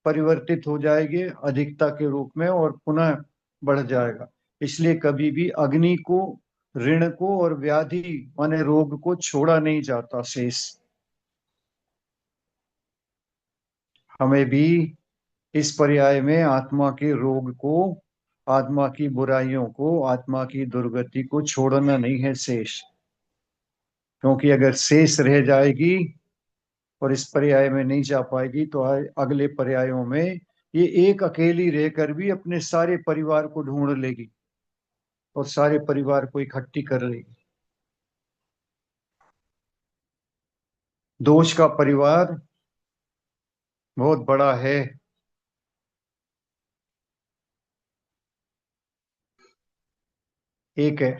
परिवर्तित हो जाएगी अधिकता के रूप में और पुनः बढ़ जाएगा। इसलिए कभी भी अग्नि को, ऋण को और व्याधि माने रोग को छोड़ा नहीं जाता शेष। हमें भी इस पर्याय में आत्मा के रोग को, आत्मा की बुराइयों को, आत्मा की दुर्गति को छोड़ना नहीं है शेष। क्योंकि अगर शेष रह जाएगी और इस पर्याय में नहीं जा पाएगी तो अगले पर्यायों में ये एक अकेली रहकर भी अपने सारे परिवार को ढूंढ लेगी और सारे परिवार को इकट्ठी कर लेगी। दोष का परिवार बहुत बड़ा है। एक है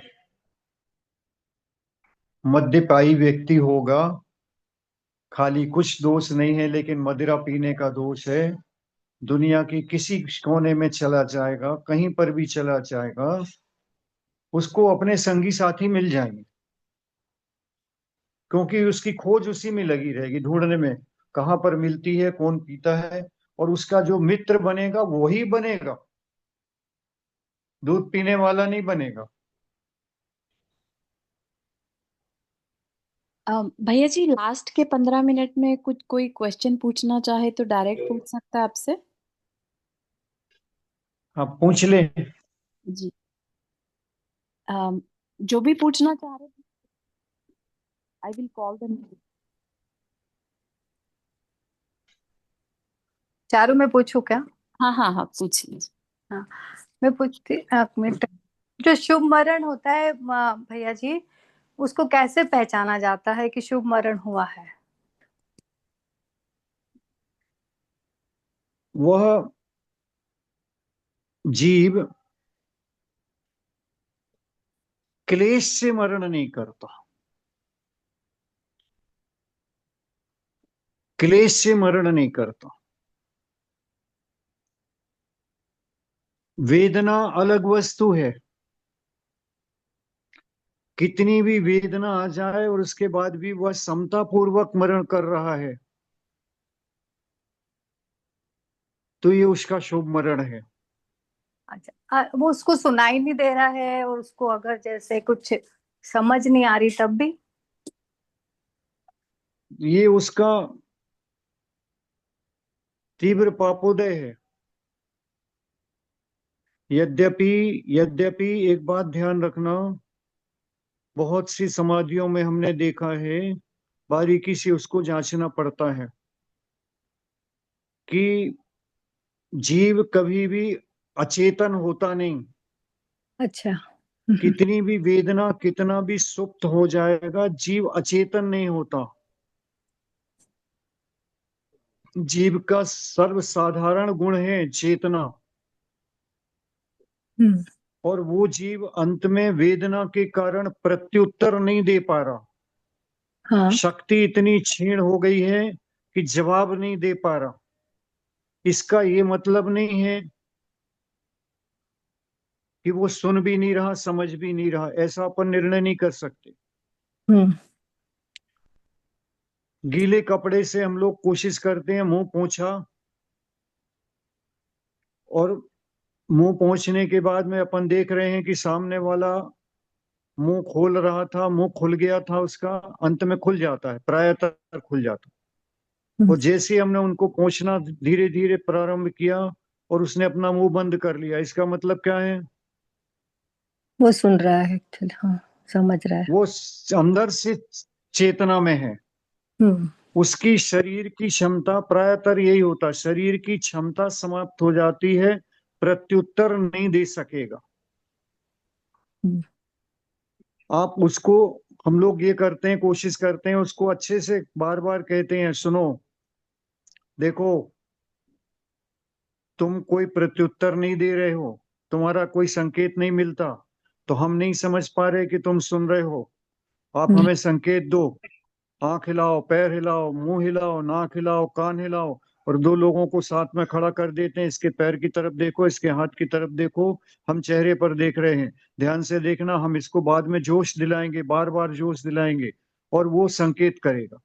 मद्यपायी व्यक्ति होगा, खाली कुछ दोष नहीं है लेकिन मदिरा पीने का दोष है। दुनिया की किसी कोने में चला जाएगा, कहीं पर भी चला जाएगा, उसको अपने संगी साथी मिल जाएंगे, क्योंकि उसकी खोज उसी में लगी रहेगी, ढूंढने में कहाँ पर मिलती है, कौन पीता है। और उसका जो मित्र बनेगा वही बनेगा, दूध पीने वाला नहीं बनेगा। भैया जी, लास्ट के 15 मिनट में कुछ कोई क्वेश्चन पूछना चाहे तो डायरेक्ट पूछ सकता है आपसे। आप पूछ ले। जी। अम, जो भी पूछना चाह रहे, I will call them. Charu, मैं पूछूं क्या? हाँ हाँ हाँ, पूछ लीजिए। हाँ, मैं पूछती, एक मिनट। जो शुभ मरण होता है भैया जी, उसको कैसे पहचाना जाता है कि शुभ मरण हुआ है? वह जीव क्लेश से मरण नहीं करता, क्लेश से मरण नहीं करता। वेदना अलग वस्तु है। कितनी भी वेदना आ जाए और उसके बाद भी वह समता पूर्वक मरण कर रहा है तो ये उसका शुभ मरण है। अच्छा, वो उसको सुनाई नहीं दे रहा है और उसको अगर जैसे कुछ समझ नहीं आ रही तब भी? ये उसका तीव्र पापोदय है। यद्यपि यद्यपि एक बात ध्यान रखना, बहुत सी समाधियों में हमने देखा है, बारीकी से उसको जांचना पड़ता है कि जीव कभी भी अचेतन होता नहीं। अच्छा। कितनी भी वेदना, कितना भी सुप्त हो जाएगा, जीव अचेतन नहीं होता। जीव का सर्वसाधारण गुण है चेतना, हम्म, और वो जीव अंत में वेदना के कारण प्रत्युत्तर नहीं दे पा रहा। हाँ, शक्ति इतनी क्षीण हो गई है कि जवाब नहीं दे पा रहा। इसका ये मतलब नहीं है कि वो सुन भी नहीं रहा, समझ भी नहीं रहा, ऐसा अपन निर्णय नहीं कर सकते। हम्म, गीले कपड़े से हम लोग कोशिश करते हैं मुंह पोंछा, और मुंह पोंछने के बाद में अपन देख रहे हैं कि सामने वाला मुंह खोल रहा था, मुंह खुल गया था उसका, अंत में खुल जाता है, प्रायतः खुल जाता है। हम्म, और जैसे ही हमने उनको पोंछना धीरे धीरे प्रारंभ किया और उसने अपना मुंह बंद कर लिया, इसका मतलब क्या है? वो सुन रहा है एक्चुअली, हाँ, समझ रहा है। वो अंदर से चेतना में है। हम्म, उसकी शरीर की क्षमता, प्रायतर यही होता है, शरीर की क्षमता समाप्त हो जाती है, प्रत्युत्तर नहीं दे सकेगा। हम्म, आप उसको, हम लोग ये करते हैं, कोशिश करते हैं उसको अच्छे से बार बार कहते हैं, सुनो, देखो, तुम कोई प्रत्युत्तर नहीं दे रहे हो, तुम्हारा कोई संकेत नहीं मिलता, तो हम नहीं समझ पा रहे कि तुम सुन रहे हो। आप हम्म, हमें संकेत दो, आंख हिलाओ, पैर हिलाओ, मुंह हिलाओ, नाक हिलाओ, कान हिलाओ। और दो लोगों को साथ में खड़ा कर देते हैं, इसके पैर की तरफ देखो, इसके हाथ की तरफ देखो, हम चेहरे पर देख रहे हैं, ध्यान से देखना, हम इसको बाद में जोश दिलाएंगे, बार बार जोश दिलाएंगे, और वो संकेत करेगा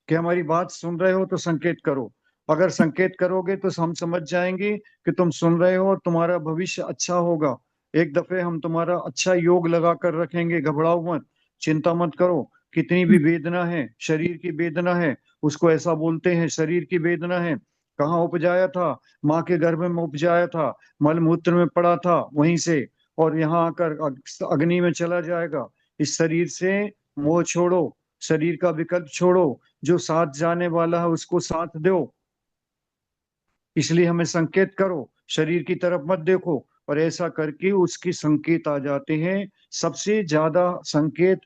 कि हमारी बात सुन रहे हो तो संकेत करो। अगर संकेत करोगे तो हम समझ जाएंगे कि तुम सुन रहे हो और तुम्हारा भविष्य अच्छा होगा। एक दफे हम तुम्हारा अच्छा योग लगा कर रखेंगे, घबराओ मत, चिंता मत करो। कितनी भी वेदना है, शरीर की वेदना है, उसको ऐसा बोलते हैं, शरीर की वेदना है। कहाँ उपजाया था? माँ के गर्भ में उपजाया था, मल मूत्र में पड़ा था वहीं से, और यहाँ आकर अग्नि में चला जाएगा। इस शरीर से मोह छोड़ो, शरीर का विकल्प छोड़ो, जो साथ जाने वाला है उसको साथ दो। इसलिए हमें संकेत करो, शरीर की तरफ मत देखो। और ऐसा करके उसके संकेत आ जाते हैं। सबसे ज्यादा संकेत,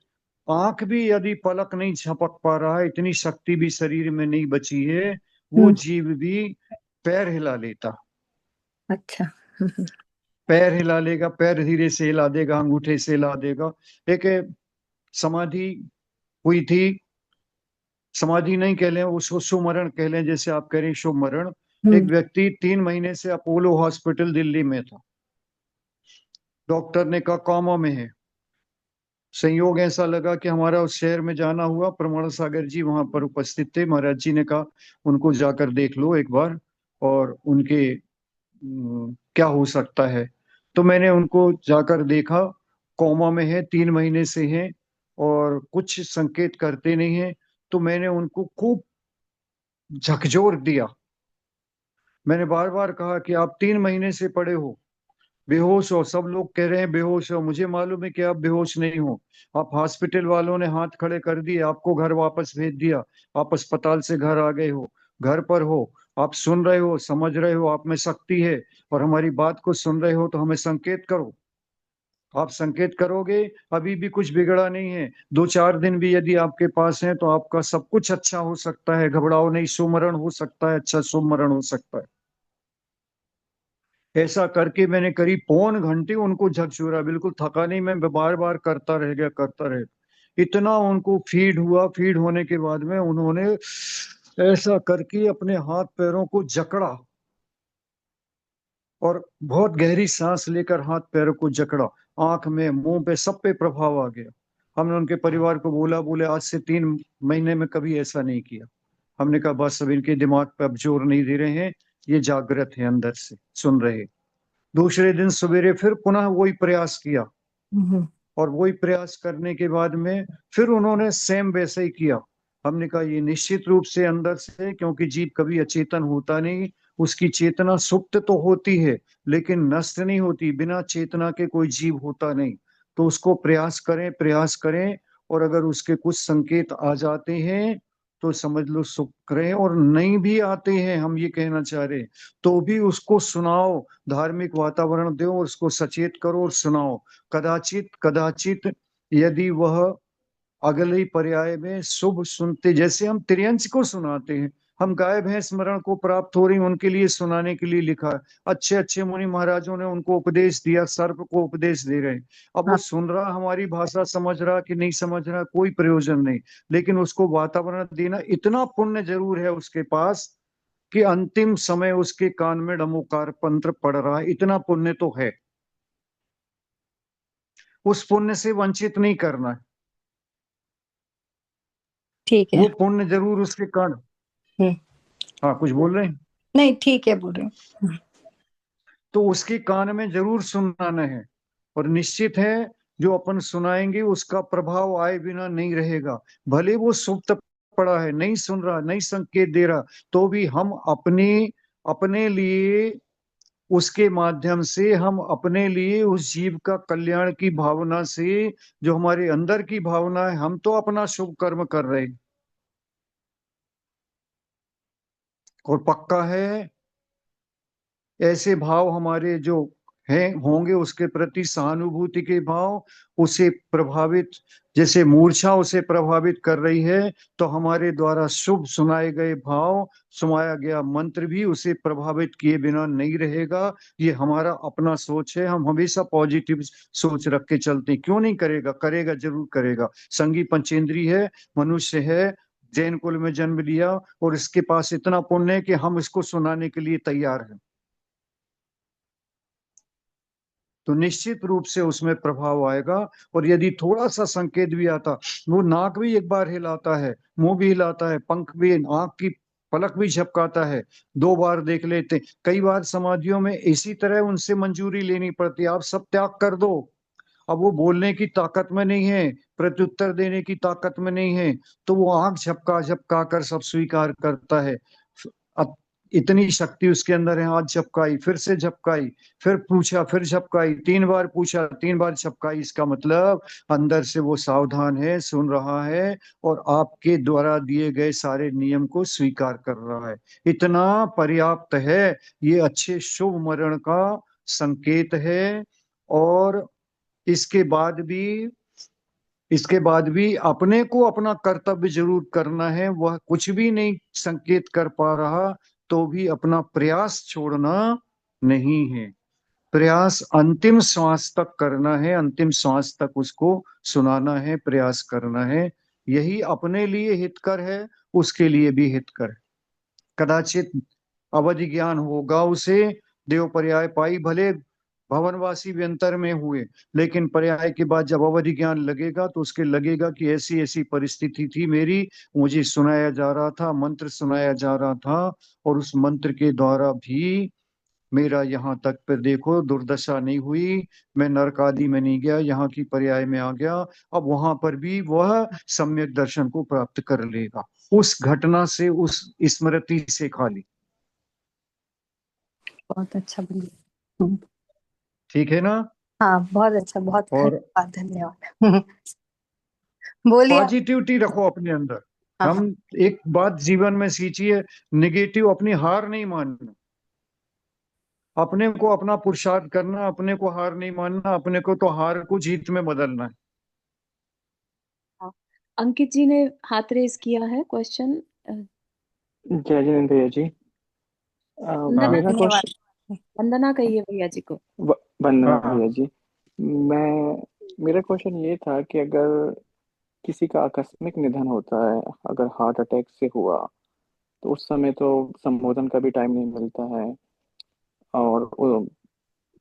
आंख भी यदि पलक नहीं झपक पा रहा है, इतनी शक्ति भी शरीर में नहीं बची है, वो हम्म, जीव भी पैर हिला लेता। अच्छा। हम्म, पैर हिला लेगा, पैर धीरे से हिला देगा, अंगूठे से हिला देगा। एक समाधि हुई थी, समाधि नहीं कह लें, उसको सुमरण कह लें, जैसे आप कह रहे हैं सुमरण। एक हम्म, व्यक्ति 3 महीने से अपोलो हॉस्पिटल दिल्ली में था, डॉक्टर ने कहा कॉमा में है। संयोग ऐसा लगा कि हमारा उस शहर में जाना हुआ, प्रमोद सागर जी वहां पर उपस्थित थे, महाराज जी ने कहा उनको जाकर देख लो एक बार, और उनके क्या हो सकता है। तो मैंने उनको जाकर देखा, कोमा में है, 3 महीने से है, और कुछ संकेत करते नहीं है। तो मैंने उनको खूब झकझोर दिया, मैंने बार बार कहा कि आप 3 महीने से पड़े हो, बेहोश हो, सब लोग कह रहे हैं बेहोश हो, मुझे मालूम है कि आप बेहोश नहीं हो। आप हॉस्पिटल वालों ने हाथ खड़े कर दिए, आपको घर वापस भेज दिया, आप अस्पताल से घर आ गए हो, घर पर हो, आप सुन रहे हो, समझ रहे हो, आप में शक्ति है, और हमारी बात को सुन रहे हो, तो हमें संकेत करो। आप संकेत करोगे, अभी भी कुछ बिगड़ा नहीं है, 2-4 दिन भी यदि आपके पास है तो आपका सब कुछ अच्छा हो सकता है, घबराओ नहीं, सुमरण हो सकता है, अच्छा सुमरण हो सकता है। ऐसा करके मैंने करीब पौन घंटे उनको झकझोरा, बिल्कुल थका नहीं, मैं बार बार करता रह गया, करता रह गया। इतना उनको फीड हुआ, फीड होने के बाद में उन्होंने ऐसा करके अपने हाथ पैरों को जकड़ा, और बहुत गहरी सांस लेकर हाथ पैरों को जकड़ा, आंख में, मुंह पे, सब पे प्रभाव आ गया। हमने उनके परिवार को बोला, बोले आज से 3 महीने में कभी ऐसा नहीं किया। हमने कहा बस अब इनके दिमाग पे अब जोर नहीं दे रहे हैं, ये जागृत है, अंदर से सुन रहे। दूसरे दिन सवेरे फिर पुनः वही प्रयास किया, हम्म, और वही प्रयास करने के बाद में फिर उन्होंने सेम वैसे ही किया। हमने कहा ये निश्चित रूप से अंदर से, क्योंकि जीव कभी अचेतन होता नहीं, उसकी चेतना सुप्त तो होती है लेकिन नष्ट नहीं होती, बिना चेतना के कोई जीव होता नहीं। तो उसको प्रयास करें, प्रयास करें, और अगर उसके कुछ संकेत आ जाते हैं तो समझ लो सुख रहे हैं, और नहीं भी आते हैं, हम ये कहना चाह रहे हैं, तो भी उसको सुनाओ, धार्मिक वातावरण दो और उसको सचेत करो और सुनाओ। कदाचित कदाचित यदि वह अगले पर्याय में शुभ सुनते, जैसे हम त्रियंच को सुनाते हैं, हम गाय भैंस मरण को प्राप्त हो रही उनके लिए सुनाने के लिए लिखा है। अच्छे अच्छे मुनि महाराजों ने उनको उपदेश दिया, सर्प को उपदेश दे रहे हैं। अब वो हाँ, सुन रहा, हमारी भाषा समझ रहा कि नहीं समझ रहा, कोई प्रयोजन नहीं। लेकिन उसको वातावरण देना, इतना पुण्य जरूर है उसके पास कि अंतिम समय उसके कान में डमोकार मंत्र पड़ रहा है, इतना पुण्य तो है। उस पुण्य से वंचित नहीं करना है, ठीक है। वो पुण्य जरूर उसके कान। हम्म। हाँ, कुछ बोल रहे हैं? नहीं, ठीक है, बोल रही हूँ। तो उसके कान में जरूर सुनाना है, और निश्चित है जो अपन सुनाएंगे उसका प्रभाव आए बिना नहीं रहेगा। भले वो सुप्त पड़ा है, नहीं सुन रहा, नहीं संकेत दे रहा, तो भी हम अपने अपने लिए, उसके माध्यम से हम अपने लिए उस जीव का कल्याण की भावना से, जो हमारे अंदर की भावना है, हम तो अपना शुभ कर्म कर रहे हैं। और पक्का है ऐसे भाव हमारे जो हैं होंगे, उसके प्रति सहानुभूति के भाव उसे प्रभावित, जैसे मूर्छा उसे प्रभावित कर रही है, तो हमारे द्वारा शुभ सुनाए गए भाव, सुनाया गया मंत्र भी उसे प्रभावित किए बिना नहीं रहेगा। ये हमारा अपना सोच है, हम हमेशा पॉजिटिव सोच रख के चलते हैं। क्यों नहीं करेगा? करेगा, जरूर करेगा। संगी पंचेंद्री है, मनुष्य है, जैन कुल में जन्म लिया, और इसके पास इतना पुण्य है कि हम इसको सुनाने के लिए तैयार हैं। तो निश्चित रूप से उसमें प्रभाव आएगा। और यदि थोड़ा सा संकेत भी आता, वो नाक भी एक बार हिलाता है, मुंह भी हिलाता है, पंख भी, आंख की पलक भी झपकाता है, 2 बार देख लेते। कई बार समाधियों में इसी तरह उनसे मंजूरी लेनी पड़ती है, आप सब त्याग कर दो। अब वो बोलने की ताकत में नहीं है, प्रत्युत्तर देने की ताकत में नहीं है, तो वो आंख झपका झपका कर सब स्वीकार करता है। अब इतनी शक्ति उसके अंदर है, हाथ झपकाई, फिर से झपकाई, फिर पूछा, फिर झपकाई, 3 बार पूछा, 3 बार झपकाई, इसका मतलब अंदर से वो सावधान है, सुन रहा है, और आपके द्वारा दिए गए सारे नियम को स्वीकार कर रहा है। इतना पर्याप्त है, ये अच्छे शुभ मरण का संकेत है। और इसके बाद भी इसके बाद भी अपने को अपना कर्तव्य जरूर करना है। वह कुछ भी नहीं संकेत कर पा रहा, तो भी अपना प्रयास छोड़ना नहीं है। प्रयास अंतिम श्वास तक करना है, अंतिम श्वास तक उसको सुनाना है, प्रयास करना है। यही अपने लिए हितकर है, उसके लिए भी हितकर है। कदाचित अवधि ज्ञान होगा उसे, देव पर्याय पाई, भले भवनवासी व्यंतर में हुए, लेकिन पर्याय के बाद जब अवधि ज्ञान लगेगा तो उसके लगेगा कि ऐसी ऐसी परिस्थिति थी मेरी, मुझे सुनाया जा रहा था, मंत्र सुनाया जा रहा था, और उस मंत्र के द्वारा भी मेरा यहाँ तक पर देखो दुर्दशा नहीं हुई, मैं नरक आदि में नहीं गया, यहाँ की पर्याय में आ गया। अब वहां पर भी वह सम्यक दर्शन को प्राप्त कर लेगा, उस घटना से, उस स्मृति से खाली। बहुत अच्छा बोलिए। हम्म। ठीक है ना? हाँ, बहुत अच्छा, बहुत और धन्यवाद, धन्यवाद। बोलिए आप। पॉजिटिविटी रखो अपने अंदर। हाँ, हम हाँ। एक बात जीवन में सींचिए, निगेटिव अपनी हार नहीं मानना, अपने को अपना पुरुषार्थ करना, अपने को हार नहीं मानना, अपने को तो हार को जीत में बदलना है। हाँ, अंकित जी ने हाथ रेस किया है, क्वेश्चन। जय जिनेन्द्र भैया जी। वंदना हाँ मेरा धन्यवाद। क्वेश्चन, वंदना कहिए भैया जी को। वंदना हाँ हाँ। भैया जी। मैं मेरा क्वेश्चन ये था कि अगर किसी का आकस्मिक निधन होता है, अगर हार्ट अटैक से हुआ, तो उस समय तो संबोधन का भी टाइम नहीं मिलता है, और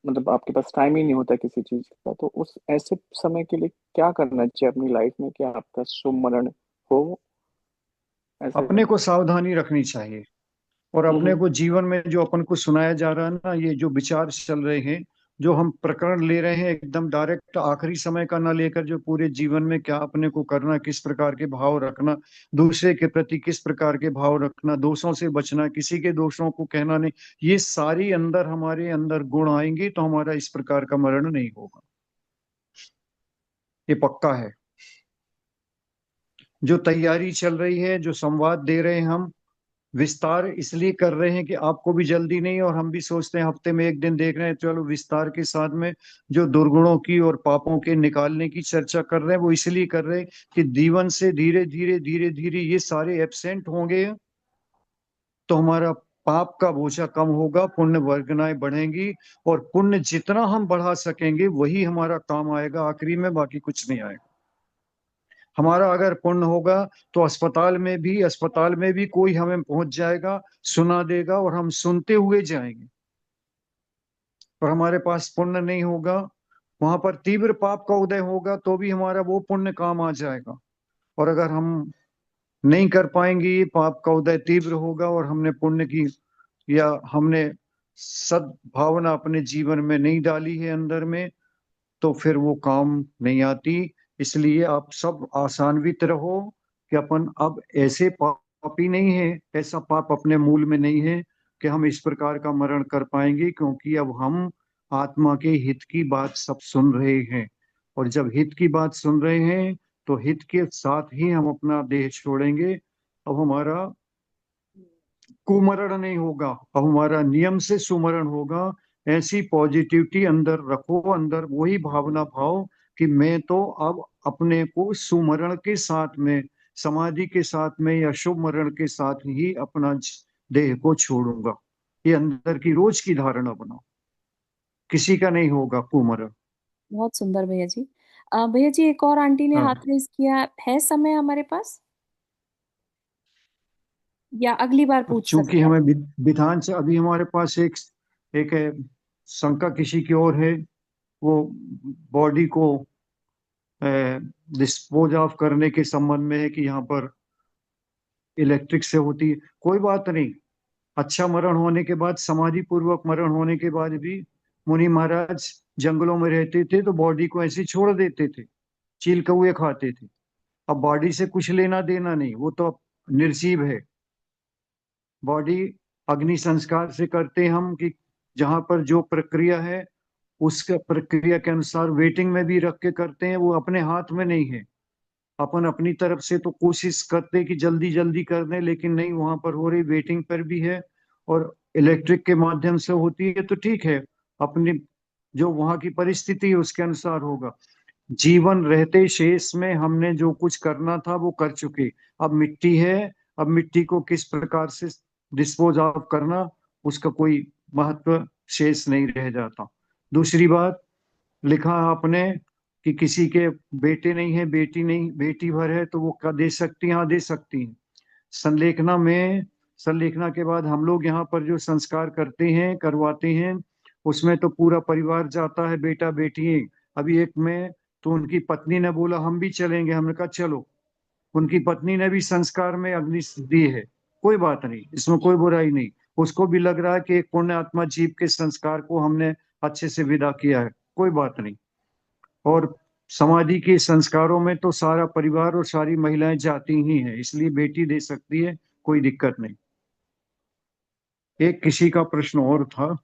मतलब आपके पास टाइम ही नहीं होता किसी चीज का, तो उस ऐसे समय के लिए क्या करना चाहिए अपनी लाइफ में कि आपका शुभ मरण हो ऐसे? अपने को सावधानी रखनी चाहिए, और अपने हम्म। को जीवन में जो अपन को सुनाया जा रहा है ना, ये जो विचार चल रहे हैं, जो हम प्रकरण ले रहे हैं, एकदम डायरेक्ट आखिरी समय का ना लेकर, जो पूरे जीवन में क्या अपने को करना, किस प्रकार के भाव रखना, दूसरे के प्रति किस प्रकार के भाव रखना, दोषों से बचना, किसी के दोषों को कहना नहीं, ये सारी अंदर हमारे अंदर गुण आएंगे तो हमारा इस प्रकार का मरण नहीं होगा, ये पक्का है। जो तैयारी चल रही है, जो संवाद दे रहे हैं हम, विस्तार इसलिए कर रहे हैं कि आपको भी जल्दी नहीं और हम भी सोचते हैं हफ्ते में एक दिन देख रहे हैं, चलो विस्तार के साथ में जो दुर्गुणों की और पापों के निकालने की चर्चा कर रहे हैं, वो इसलिए कर रहे हैं कि जीवन से धीरे धीरे धीरे धीरे ये सारे एब्सेंट होंगे, तो हमारा पाप का बोझा कम होगा, पुण्य वर्गनाएं बढ़ेंगी, और पुण्य जितना हम बढ़ा सकेंगे वही हमारा काम आएगा आखिरी में, बाकी कुछ नहीं आएगा। हमारा अगर पुण्य होगा तो अस्पताल में भी कोई हमें पहुंच जाएगा, सुना देगा और हम सुनते हुए जाएंगे। और हमारे पास पुण्य नहीं होगा, वहां पर तीव्र पाप का उदय होगा तो भी हमारा वो पुण्य काम आ जाएगा। और अगर हम नहीं कर पाएंगे, ये पाप का उदय तीव्र होगा और हमने पुण्य की या हमने सद्भावना अपने जीवन में नहीं डाली है अंदर में, तो फिर वो काम नहीं आती। इसलिए आप सब आसान्वित रहो कि अपन अब ऐसे पापी नहीं है, ऐसा पाप अपने मूल में नहीं है कि हम इस प्रकार का मरण कर पाएंगे, क्योंकि अब हम आत्मा के हित की बात सब सुन रहे हैं। और जब हित की बात सुन रहे हैं तो हित के साथ ही हम अपना देह छोड़ेंगे। अब हमारा कुमरण नहीं होगा, अब हमारा नियम से सुमरण होगा। ऐसी पॉजिटिविटी अंदर रखो, अंदर वही भावना भाव कि मैं तो अब अपने को सुमरण के साथ में, समाधि के साथ में या शुभ मरण के साथ ही अपना देह को छोड़ूंगा। ये अंदर की रोज की धारणा बनाओ, किसी का नहीं होगा कुमरण। बहुत सुंदर भैया जी। भैया जी, एक और आंटी ने हाँ, हाथ रेज किया है, समय हमारे पास या अगली बार अब पूछ चूंकि सकते हैं? हमें विधान से अभी हमारे पास एक एक है, शंका किसी की ओर है, वो बॉडी को डिस्पोज ऑफ करने के संबंध में है कि यहाँ पर इलेक्ट्रिक से होती है। कोई बात नहीं, अच्छा मरण होने के बाद, समाधि पूर्वक मरण होने के बाद भी मुनि महाराज जंगलों में रहते थे तो बॉडी को ऐसे ही छोड़ देते थे, चील कौए खाते थे। अब बॉडी से कुछ लेना देना नहीं, वो तो अब निर्जीव है। बॉडी अग्नि संस्कार से करते हैं हम कि जहां पर जो प्रक्रिया है उसके प्रक्रिया के अनुसार वेटिंग में भी रख के करते हैं, वो अपने हाथ में नहीं है। अपन अपनी तरफ से तो कोशिश करते कि जल्दी जल्दी कर दें, लेकिन नहीं, वहां पर हो रही वेटिंग पर भी है। और इलेक्ट्रिक के माध्यम से होती है तो ठीक है, अपनी जो वहां की परिस्थिति है उसके अनुसार होगा। जीवन रहते शेष में हमने जो कुछ करना था वो कर चुके। अब मिट्टी है, अब मिट्टी को किस प्रकार से डिस्पोज ऑफ करना, उसका कोई महत्व शेष नहीं रह जाता। दूसरी बात, लिखा आपने कि किसी के बेटे नहीं है, बेटी नहीं, बेटी भर है, तो वो क्या दे सकती हैं? हाँ, दे सकती हैं। संलेखना में, संलेखना के बाद हम लोग यहाँ पर जो संस्कार करते हैं, करवाते हैं, उसमें तो पूरा परिवार जाता है, बेटा बेटी। अभी एक में तो उनकी पत्नी ने बोला हम भी चलेंगे, हमने कहा चलो। उनकी पत्नी ने भी संस्कार में अग्नि दी है, कोई बात नहीं, इसमें कोई बुराई नहीं। उसको भी लग रहा है कि एक पुण्य आत्मा जीव के संस्कार को हमने अच्छे से विदा किया है, कोई बात नहीं। और समाधि के संस्कारों में तो सारा परिवार और सारी महिलाएं जाती ही हैं, इसलिए बेटी दे सकती है, कोई दिक्कत नहीं। एक किसी का प्रश्न और था,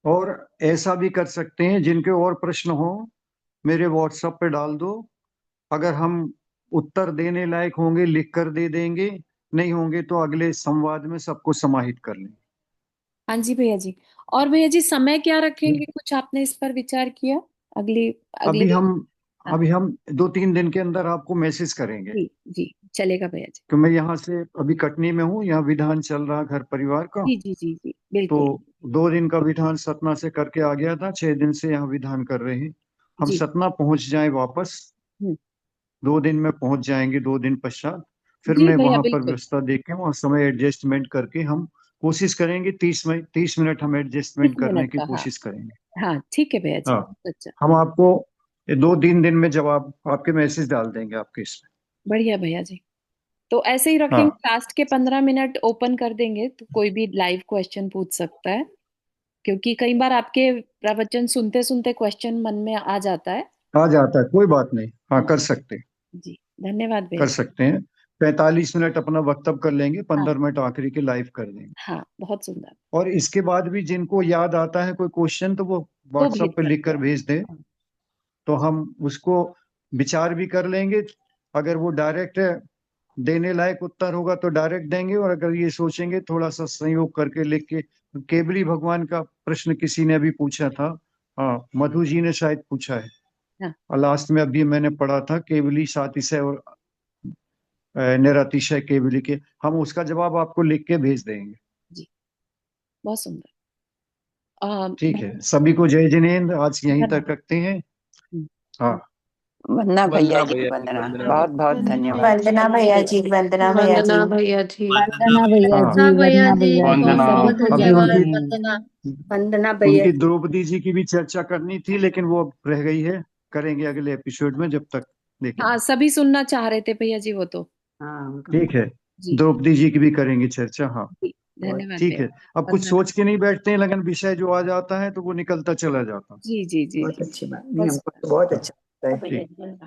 और ऐसा भी कर सकते हैं, जिनके और प्रश्न हो मेरे व्हाट्सएप पे डाल दो। अगर हम उत्तर देने लायक होंगे लिख कर दे देंगे, नहीं होंगे तो अगले संवाद में सबको समाहित कर लेंगे। हाँ जी भैया जी। और भैया जी, समय क्या रखेंगे, कुछ आपने इस पर विचार किया? अगली अगली अभी हम हाँ, अभी हम 2-3 दिन के अंदर आपको मैसेज करेंगे। जी जी, चलेगा भैया जी। कि मैं यहाँ से अभी कटनी में हूँ, यहाँ विधान चल रहा घर परिवार का। जी जी जी जी, तो बिल्कुल। 2 दिन का विधान सतना से करके आ गया था, 6 दिन से यहाँ विधान कर रहे हैं। हम जी। सतना पहुंच जाएं वापस, हम्म, 2 दिन में पहुंच जाएंगे, 2 दिन पश्चात फिर जी मैं भैया वहां पर बिल्कुल। व्यवस्था देख के वहां समय एडजस्टमेंट करके हम कोशिश करेंगे, 30 मिनट हम 30 एडजस्टमेंट करने मिनट की का, हाँ। कोशिश करेंगे। हाँ ठीक है भैया जी, हाँ, बहुत अच्छा। हम आपको ये 2-3 दिन में जवाब आपके मैसेज डाल देंगे आपके इसमें। बढ़िया भैया जी। तो ऐसे ही रखेंगे, हाँ, लास्ट के 15 मिनट ओपन कर देंगे तो कोई भी लाइव क्वेश्चन पूछ सकता है, क्योंकि कई बार आपके प्रवचन सुनते सुनते क्वेश्चन मन में आ जाता है। आ जाता है, कोई बात नहीं, हाँ हाँ कर सकते हैं, जी, धन्यवाद भैया कर जी। सकते हैं। 45 मिनट अपना वक्तव्य कर लेंगे, हाँ 15 मिनट आखिरी के लाइव कर देंगे। हाँ, बहुत सुंदर। और इसके बाद भी जिनको याद आता है कोई क्वेश्चन, तो वो वो भेज व्हाट्सएप पे लिख सकते कर हैं। भेज दें। हाँ, तो हम उसको विचार भी कर लेंगे। अगर वो डायरेक्ट देने लायक उत्तर होगा तो डायरेक्ट देंगे, और अगर ये सोचेंगे थोड़ा सा संयोग करके लिख के। केवली भगवान का प्रश्न किसी ने अभी पूछा था, हाँ मधु जी ने शायद पूछा है, हाँ और लास्ट में अभी मैंने पढ़ा था केवली सातिशय और निरतिशय केवली के। हम उसका जवाब आपको लिख के भेज देंगे। जी, बहुत सुंदर। ठीक है, सभी को जय जिनेन्द्र, आज यहीं तक धन्यवाद। रखते हैं। हम्म, हाँ, वंदना भैया वंदना जी, भैया जी, वंदना। वंदना बहुत भैया। बहुत वंदना धन्यवाद। भैया जी, वंदना भैया जी, वंदना भैया जी। वंदना भैया जी। वंदना भैया हाँ, जी, भैया वंदना जी, भैया जी, वंदना। बहुत बहुत अभी धन्यवाद। उनकी वंदना, वंदना भैया उनकी जी। द्रौपदी जी की भी चर्चा करनी थी, लेकिन वो अब रह गई है, करेंगे अगले एपिसोड में, जब तक देखेंगे। हाँ, सभी सुनना चाह रहे थे भैया जी वो तो। हाँ, उनका ठीक है, जी द्रौपदी जी की भी करेंगे चर्चा। हाँ, जी, धन्यवाद ठीक भैया। है। अब कुछ वंदना। सोच के नहीं बैठते हैं, लगन विषय जो आ जाता है तो वो निकलता चला जाता है। जी जी जी बहुत जी, अच्छी बात, नहीं बहुत हमको तो बहुत हाँ, अच्छा लगता है। ठीक। सुंदर।